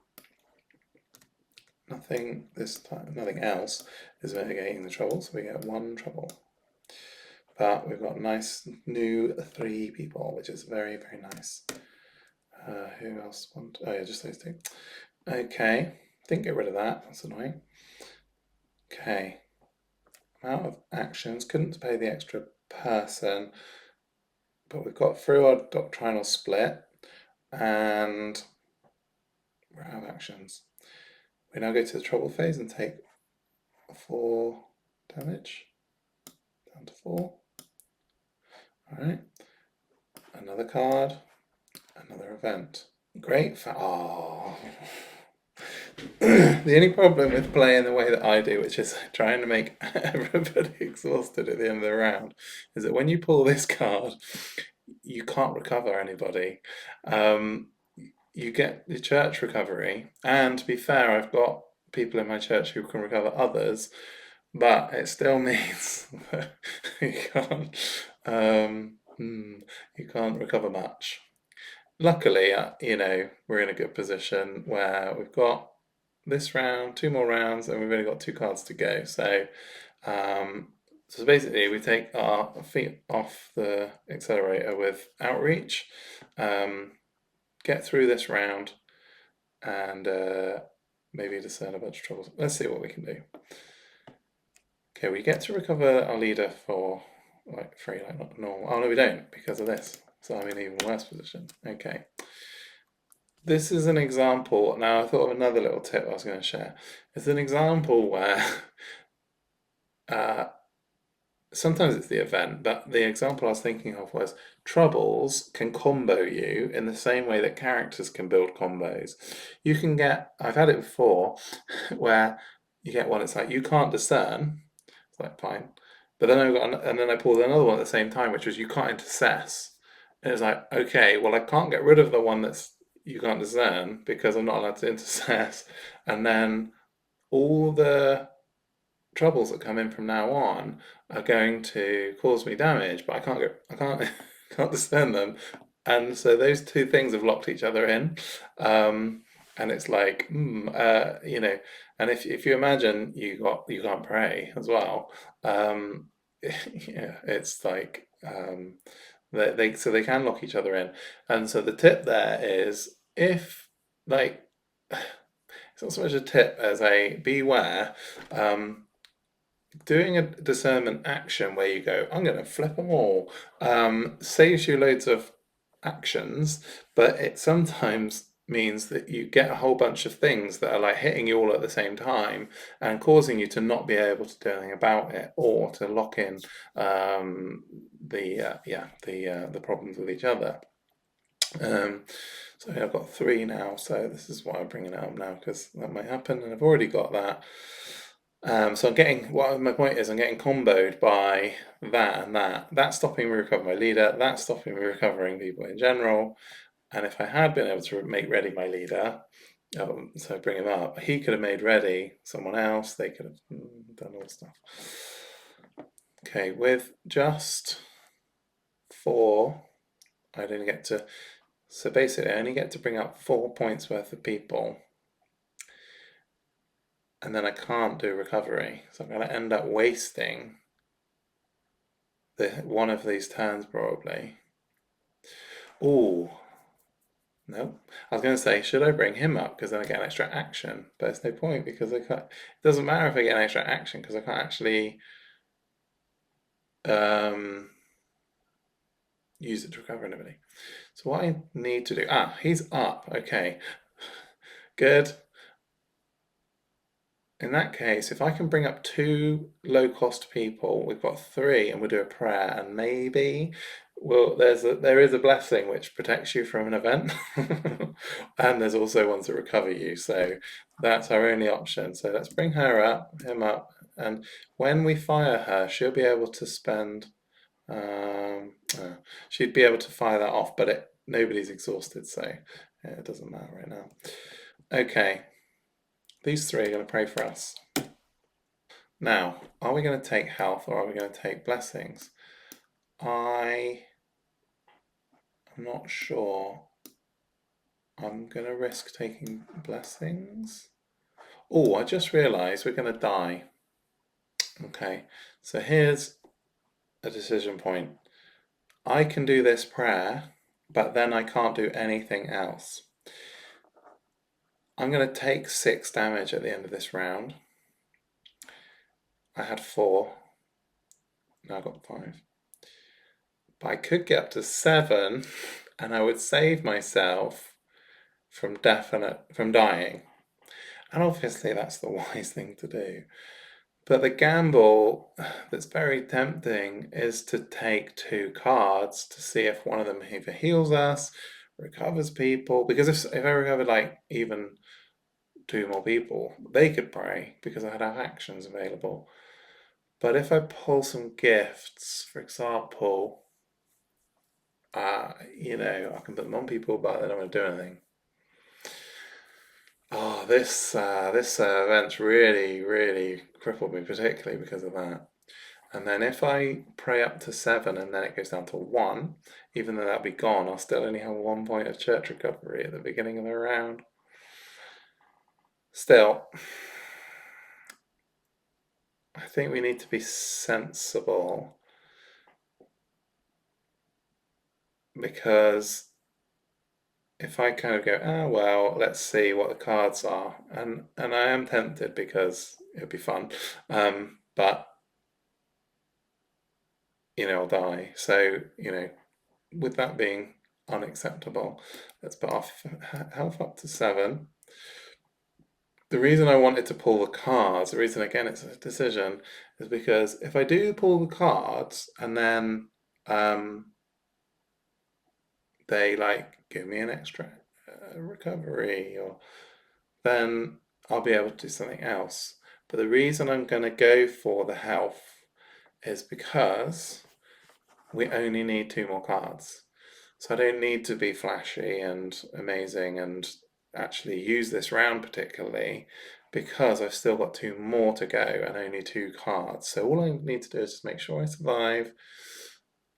Nothing this time, nothing else is mitigating the trouble, so we get 1 trouble. But we've got nice new 3 people, which is very, very nice. Who else want? Oh yeah, just those 2. Okay, didn't get rid of that. That's annoying. Okay, amount of actions. Couldn't pay the extra person, but we've got through our doctrinal split, and we're out of actions. We now go to the trouble phase and take 4 damage, down to 4. Alright, another card, another event. Great oh. The only problem with playing the way that I do, which is trying to make everybody exhausted at the end of the round, is that when you pull this card, you can't recover anybody. You get the church recovery, and to be fair, I've got people in my church who can recover others, but it still means that you can't recover much. Luckily, we're in a good position where we've got this round, 2 more rounds, and we've only got 2 cards to go. So, so basically, we take our feet off the accelerator with outreach, get through this round, and maybe discern a bunch of troubles. Let's see what we can do. Okay, we get to recover our leader for like 3 like not normal. Oh no, we don't because of this. So I'm in an even worse position. Okay. This is an example. Now I thought of another little tip I was going to share. It's an example where uh, sometimes it's the event, but the example I was thinking of was troubles can combo you in the same way that characters can build combos. You can get, I've had it before, where you get one, it's like, you can't discern. It's like, fine. But then and then I pulled another one at the same time, which was you can't intercess. And it's like, okay, well, I can't get rid of the one that's you can't discern because I'm not allowed to intercess. And then all the troubles that come in from now on are going to cause me damage, but I can't, can't discern them, and so those two things have locked each other in, and it's like, you know, and if you imagine you can't pray as well, yeah, it's like so they can lock each other in, and so the tip there is if like it's not so much a tip as a beware. Doing a discernment action where you go, I'm going to flip them all, saves you loads of actions, but it sometimes means that you get a whole bunch of things that are like hitting you all at the same time and causing you to not be able to do anything about it or to lock in the problems with each other. So I've got 3 now, so this is why I'm bringing it up now because that might happen, and I've already got that. So I'm getting, what my point is, I'm getting comboed by that and that. That's stopping me recovering my leader. That's stopping me recovering people in general. And if I had been able to make ready my leader, so bring him up, he could have made ready someone else. They could have done all stuff. Okay, with just 4, I'd only get to, so basically I only get to bring up 4 points worth of people. And then I can't do recovery. So I'm going to end up wasting one of these turns probably. Oh, no. I was going to say, should I bring him up because then I get an extra action? But it's no point because I can't. It doesn't matter if I get an extra action because I can't actually use it to recover anybody. So what I need to do, he's up. Okay, good. In that case, if I can bring up 2 low-cost people, we've got 3, and we'll do a prayer, and maybe there is a blessing which protects you from an event, and there's also ones that recover you. So that's our only option. So let's bring him up, and when we fire her, she'll be able to spend. She'd be able to fire that off, but nobody's exhausted, so yeah, it doesn't matter right now. Okay. These 3 are going to pray for us. Now, are we going to take health or are we going to take blessings? I'm not sure. I'm going to risk taking blessings. Oh, I just realised we're going to die. Okay, so here's a decision point. I can do this prayer, but then I can't do anything else. I'm going to take 6 damage at the end of this round. I had 4. Now I've got 5. But I could get up to 7 and I would save myself from dying. And obviously that's the wise thing to do. But the gamble that's very tempting is to take 2 cards to see if one of them either heals us, recovers people. Because if I recovered like even 2 more people, they could pray because I'd have actions available. But if I pull some gifts, for example, you know, I can put them on people, but they don't want to do anything. Oh, this event's really crippled me, particularly because of that. And then if I pray up to 7 and then it goes down to 1, even though that'll be gone, I'll still only have 1 point of church recovery at the beginning of the round. Still, I think we need to be sensible because if I kind of go, well, let's see what the cards are, and I am tempted because it'd be fun, but I'll die. So, with that being unacceptable, let's put our health up to 7. The reason I wanted to pull the cards, the reason again it's a decision, is because if I do pull the cards and then they like give me an extra recovery, or then I'll be able to do something else. But the reason I'm going to go for the health is because we only need 2 more cards. So I don't need to be flashy and amazing and actually use this round particularly, because I've still got 2 more to go and only 2 cards. So all I need to do is just make sure I survive.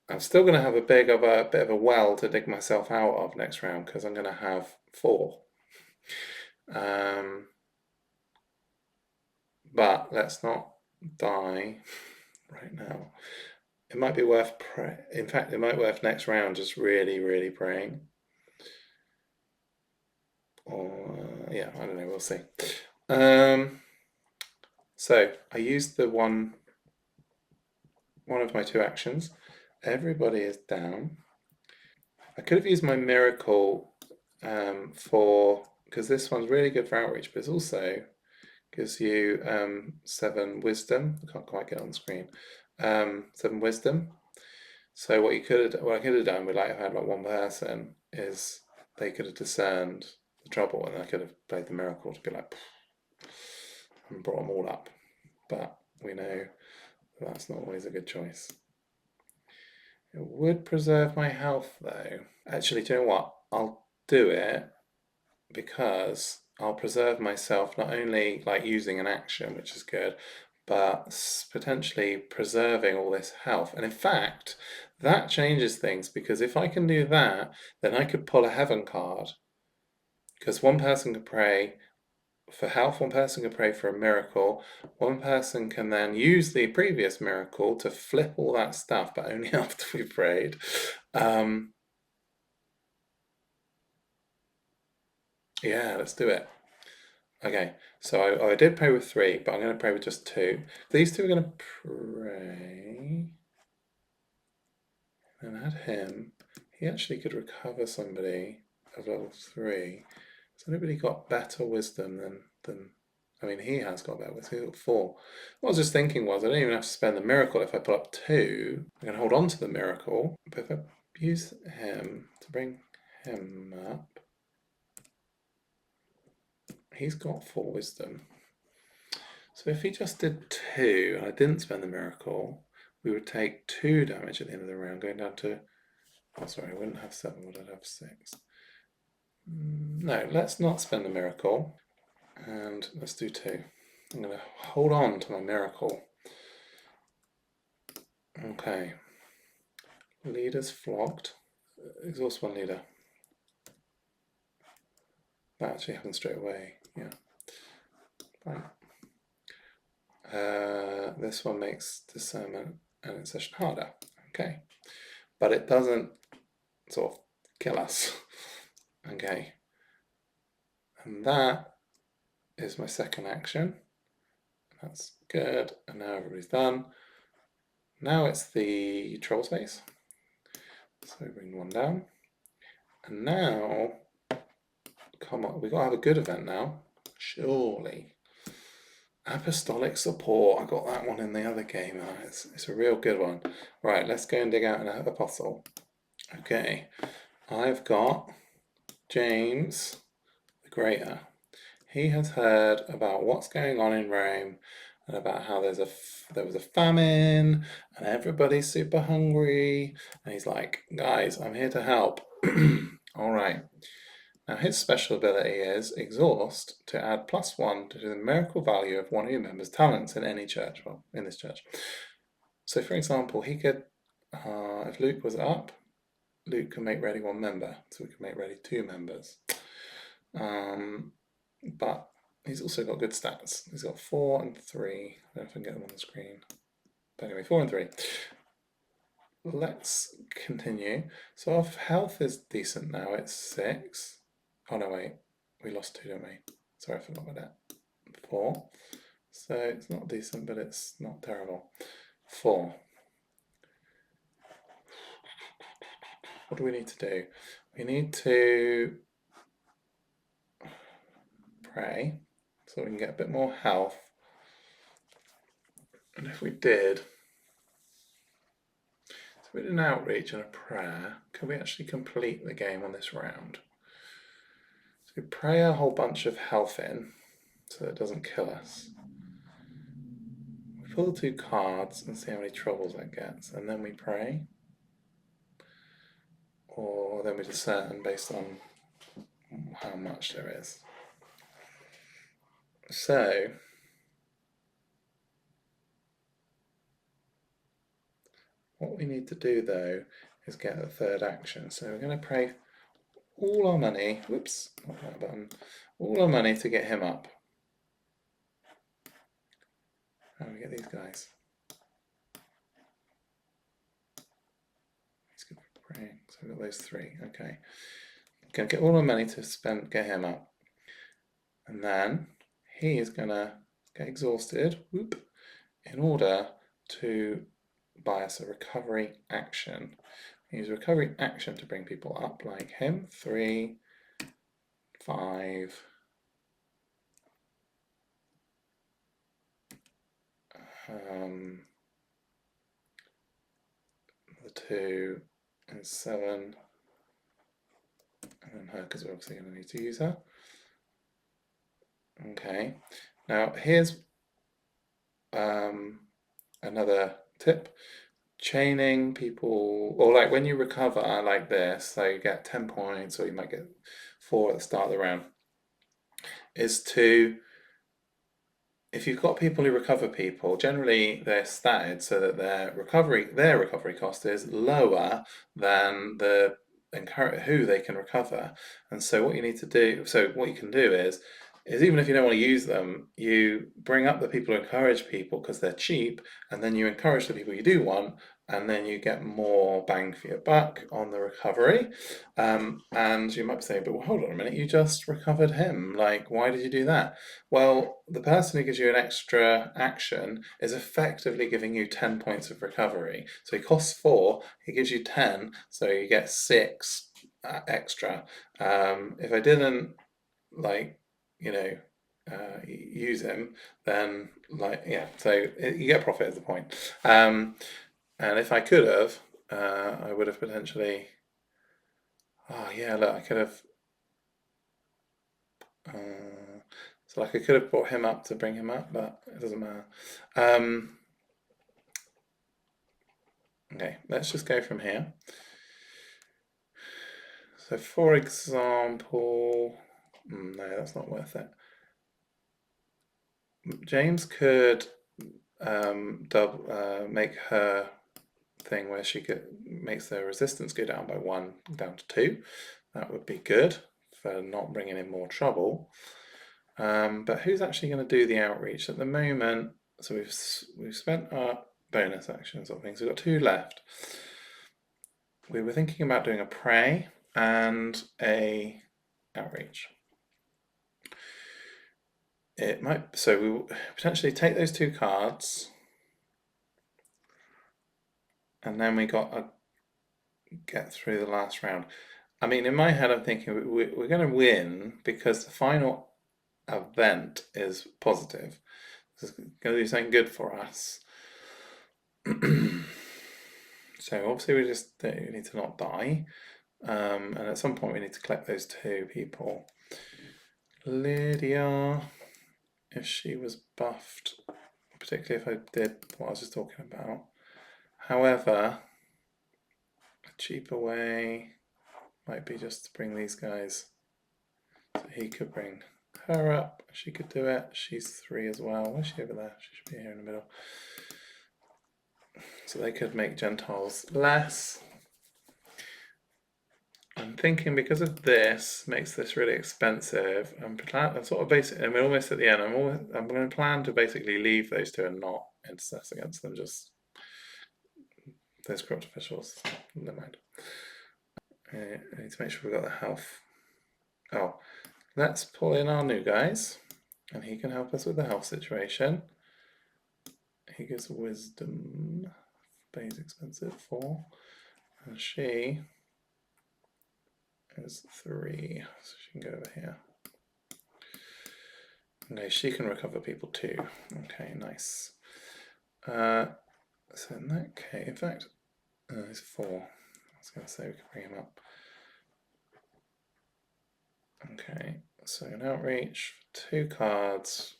I'm still going to have a bit of a well to dig myself out of next round, because I'm going to have 4. But let's not die right now. It might be worth in fact, it might be worth next round just really, really praying. Or yeah, I don't know. We'll see. So I used the one of my 2 actions. Everybody is down. I could have used my miracle because this one's really good for outreach, but it also gives you 7 wisdom. I can't quite get on the screen. 7 wisdom. So what I could have done with, like, if I had like one person, is they could have discerned the trouble, and I could have played the miracle to be like, and brought them all up. But we know that's not always a good choice. It would preserve my health though. Actually, do you know what? I'll do it because I'll preserve myself, not only like using an action, which is good, but potentially preserving all this health. And in fact, that changes things, because if I can do that, then I could pull a heaven card. Because one person could pray for health, one person can pray for a miracle, one person can then use the previous miracle to flip all that stuff, but only after we prayed. Yeah, let's do it. Okay, so I did pray with 3, but I'm going to pray with just 2. These 2 are going to pray. And add him. He actually could recover somebody of level 3. Has anybody got better wisdom than I mean, he has got better wisdom. He's got 4. What I was just thinking was, I don't even have to spend the miracle. If I put up 2, I can hold on to the miracle. But if I use him to bring him up, he's got 4 wisdom. So if he just did 2 and I didn't spend the miracle, we would take 2 damage at the end of the round, going down to, oh sorry, I wouldn't have 7, would I have 6? No, let's not spend the miracle, and let's do 2. I'm going to hold on to my miracle. Okay. Leaders flogged. Exhaust 1 leader. That actually happens straight away. Yeah. Fine. This one makes discernment and its session harder. Okay. But it doesn't sort of kill us. Okay. And that is my second action. That's good. And now everybody's done. Now it's the troll space. So bring 1 down. And now, come on, we've got to have a good event now. Surely. Apostolic support. I got that one in the other game. It's a real good one. Right, let's go and dig out an apostle. Okay, I've got James the Greater. He has heard about what's going on in Rome, and about how there was a famine and everybody's super hungry. And he's like, guys, I'm here to help. All right. Now his special ability is Exhaust, to add +1 to the miracle value of one of your members' talents in any church, well, in this church. So for example, he could, if Luke was up, Luke can make ready 1 member, so we can make ready 2 members. But he's also got good stats. He's got 4 and 3. I don't know if I can get them on the screen. But anyway, 4 and 3. Let's continue. So our health is decent now. It's 6. Oh no, wait. We lost 2, didn't we? Sorry, I forgot about that. 4. So it's not decent, but it's not terrible. 4. what do we need to do? We need to pray so we can get a bit more health. And if we did an outreach and a prayer, can we actually complete the game on this round? So we pray a whole bunch of health in so that it doesn't kill us. We pull the 2 cards and see how many troubles that gets, and then we pray. Or then we discern based on how much there is. So what we need to do though is get the 3rd action. So we're going to pray all our money, whoops, not that button, all our money to get him up. How do we get these guys? He's good for praying. So we've got those 3. Okay. Gonna get all our money to get him up. And then he is gonna get exhausted, whoop, in order to buy us a recovery action. Use recovery action to bring people up like him. 3, 5, the 2 and 7, and then her, because we're obviously going to need to use her. Okay, now here's another tip. Chaining people, or like when you recover like this, so you get 10 points or you might get 4 at the start of the round, is to, if you've got people who recover people, generally they're statted so that their recovery cost is lower than the who they can recover. And so what you need to do, so what you can do is even if you don't want to use them, you bring up the people who encourage people because they're cheap, and then you encourage the people you do want, and then you get more bang for your buck on the recovery. And you might be saying, but well, hold on a minute, you just recovered him. Like, why did you do that? Well, the person who gives you an extra action is effectively giving you 10 points of recovery. So he costs 4, he gives you 10, so you get 6 extra. If I didn't, like, use him, then so you get profit is the point. And if I could have, I would have potentially, look, I could have, so like I could have brought him up to bring him up, but it doesn't matter. Okay, let's just go from here. So for example, no, that's not worth it. James could make her thing where she makes the resistance go down by 1 down to 2. That would be good for not bringing in more trouble. But who's actually going to do the outreach at the moment? So we've spent our bonus actions or things. We've got 2 left. We were thinking about doing a pray and a outreach. So we will potentially take those 2 cards, and then we got to get through the last round. I mean, in my head, I'm thinking we're going to win because the final event is positive. It's going to do something good for us. So obviously we just need to not die. And at some point we need to collect those 2 people. Lydia, if she was buffed, particularly if I did what I was just talking about. However, a cheaper way might be just to bring these guys. So he could bring her up. She could do it. She's 3 as well. Where's she over there? She should be here in the middle. So they could make Gentiles less. I'm thinking because of this makes this really expensive. I'm sort of basically, we're almost at the end. I'm going to plan to basically leave those 2 and not intercess against them. Just those corrupt officials. Never mind. I need to make sure we've got the health. Oh, let's pull in our new guys, and he can help us with the health situation. He gives wisdom, but he's expensive, 4, and she is 3, so she can go over here. Okay, she can recover people too. Okay, nice. So in that case, in fact, it's 4. I was going to say we can bring him up. Okay, so an outreach, 2 cards.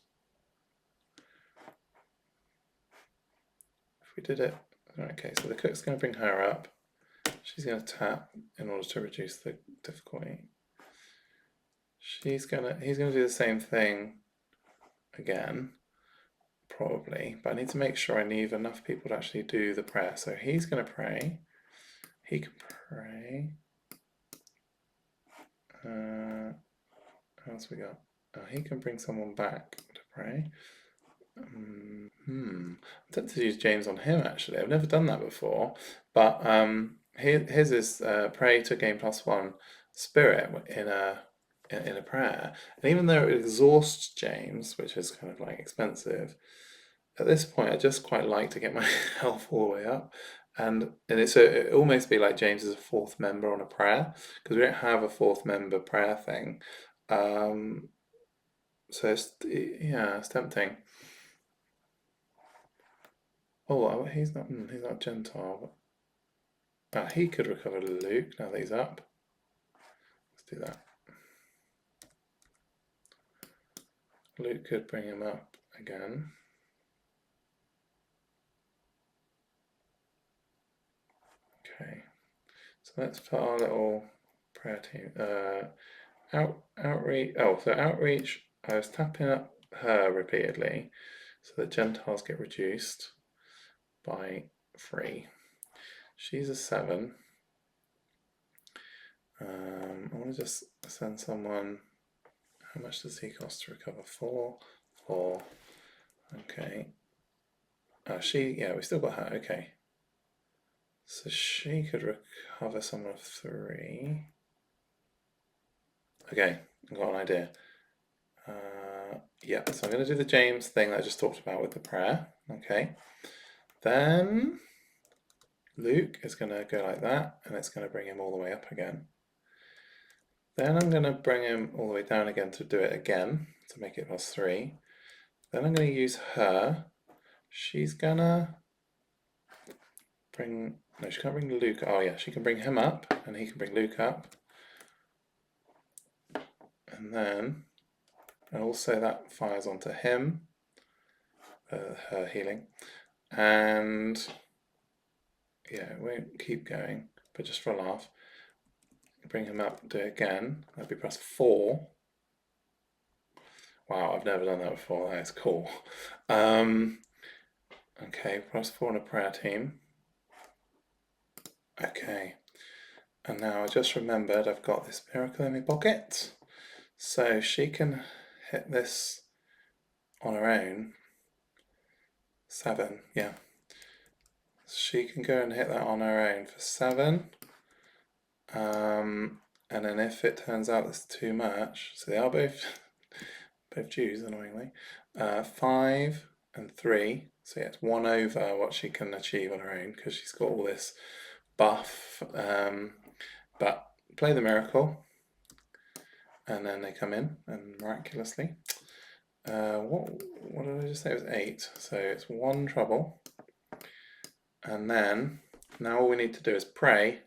If we did it, okay, so the cook's going to bring her up. She's going to tap in order to reduce the difficulty. He's going to do the same thing again, probably, but I need to make sure I leave enough people to actually do the prayer. So he's going to pray. He can pray. What else we got? He can bring someone back to pray. I'm tempted to use James on him actually. I've never done that before, but his is pray to gain +1 spirit in a prayer, and even though it exhausts James, which is kind of like expensive, at this point I just quite like to get my health all the way up, and it almost be like James is a 4th member on a prayer, because we don't have a 4th member prayer thing. So it's tempting. Oh, he's not Gentile. But, he could recover Luke now that he's up. Let's do that. Luke could bring him up again. Okay, so let's put our little prayer team. Outreach. Oh, so outreach. I was tapping up her repeatedly, so the Gentiles get reduced by 3. She's a 7. I want to just send someone. How much does he cost to recover? 4. 4. Okay. We still got her. Okay. So she could recover someone of 3. Okay, I've got an idea. Yeah, so I'm going to do the James thing that I just talked about with the prayer. Okay. Then Luke is going to go like that, and it's going to bring him all the way up again. Then I'm going to bring him all the way down again to do it again, to make it +3. Then I'm going to use her. She's going to bring... No, she can't bring Luke. Oh yeah, she can bring him up, and he can bring Luke up. And then... And also that fires onto him, her healing. And... Yeah, it won't keep going, but just for a laugh. Bring him up, do it again. That'd be +4. Wow, I've never done that before. That is cool. Okay, +4 on a prayer team. Okay, and now I just remembered I've got this miracle in my pocket. So she can hit this on her own. 7, yeah. She can go and hit that on her own for 7. And then if it turns out it's too much, so they are both Jews, annoyingly, 5 and 3, so yeah, it's 1 over what she can achieve on her own, because she's got all this buff, but play the miracle, and then they come in, and miraculously, what did I just say, it was 8, so it's 1 trouble, and then, now all we need to do is pray.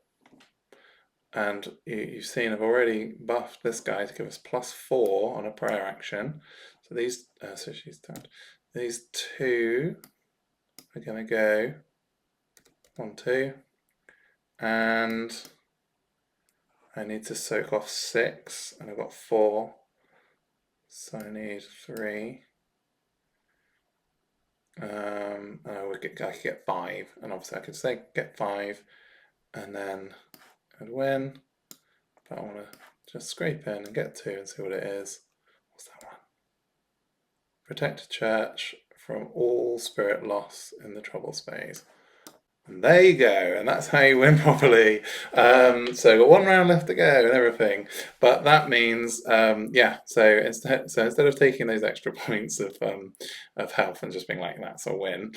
And you've seen I've already buffed this guy to give us +4 on a prayer action. So these, so she's tapped. These 2 are going to go 1, 2, and I need to soak off 6, and I've got 4, so I need 3. And I could get 5, and obviously I could say get 5, and then I'd win, but I want to just scrape in and get 2 and see what it is. What's that one? Protect a church from all spirit loss in the trouble space. And there you go, and that's how you win properly. So got 1 round left to go and everything, but that means yeah. So instead of taking those extra points of health and just being like that's a win,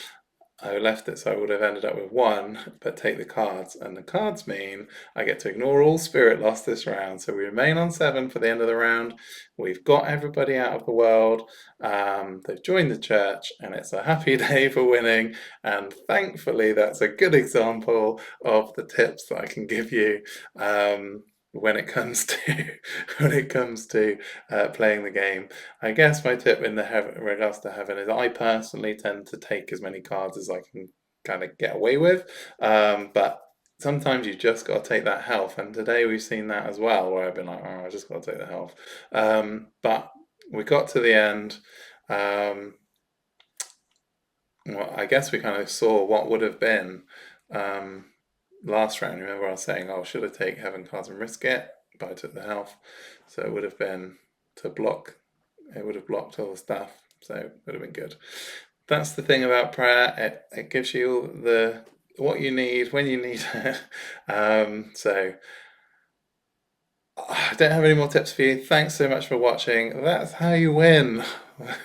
I left it so I would have ended up with 1, but take the cards. And the cards mean I get to ignore all spirit loss this round. So we remain on 7 for the end of the round. We've got everybody out of the world. They've joined the church, and it's a happy day for winning. And thankfully, that's a good example of the tips that I can give you when it comes to playing the game. I guess my tip in regards to heaven is I personally tend to take as many cards as I can kind of get away with, but sometimes you just got to take that health, and today we've seen that as well, where I've been like, oh, I just got to take the health. But we got to the end. Well, I guess we kind of saw what would have been last round. Remember I was saying, oh, should I take heaven cards and risk it? But I took the health, so it would have been to block. It would have blocked all the stuff, so it would have been good. That's the thing about prayer. It gives you what you need when you need it. So I don't have any more tips for you. Thanks so much for watching. That's how you win.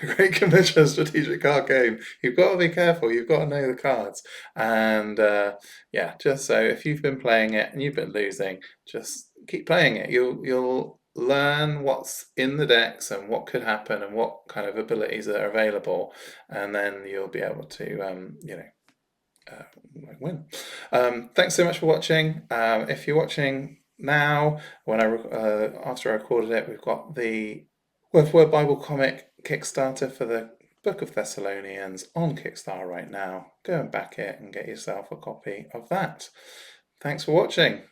Great Commission strategic card game. You've got to be careful. You've got to know the cards. And yeah, just so if you've been playing it and you've been losing, just keep playing it. You'll learn what's in the decks and what could happen and what kind of abilities are available, and then you'll be able to win. Thanks so much for watching. If you're watching now, after I recorded it, we've got the Word for Word Bible comic Kickstarter for the Book of Thessalonians on Kickstarter right now. Go and back it and get yourself a copy of that. Thanks for watching.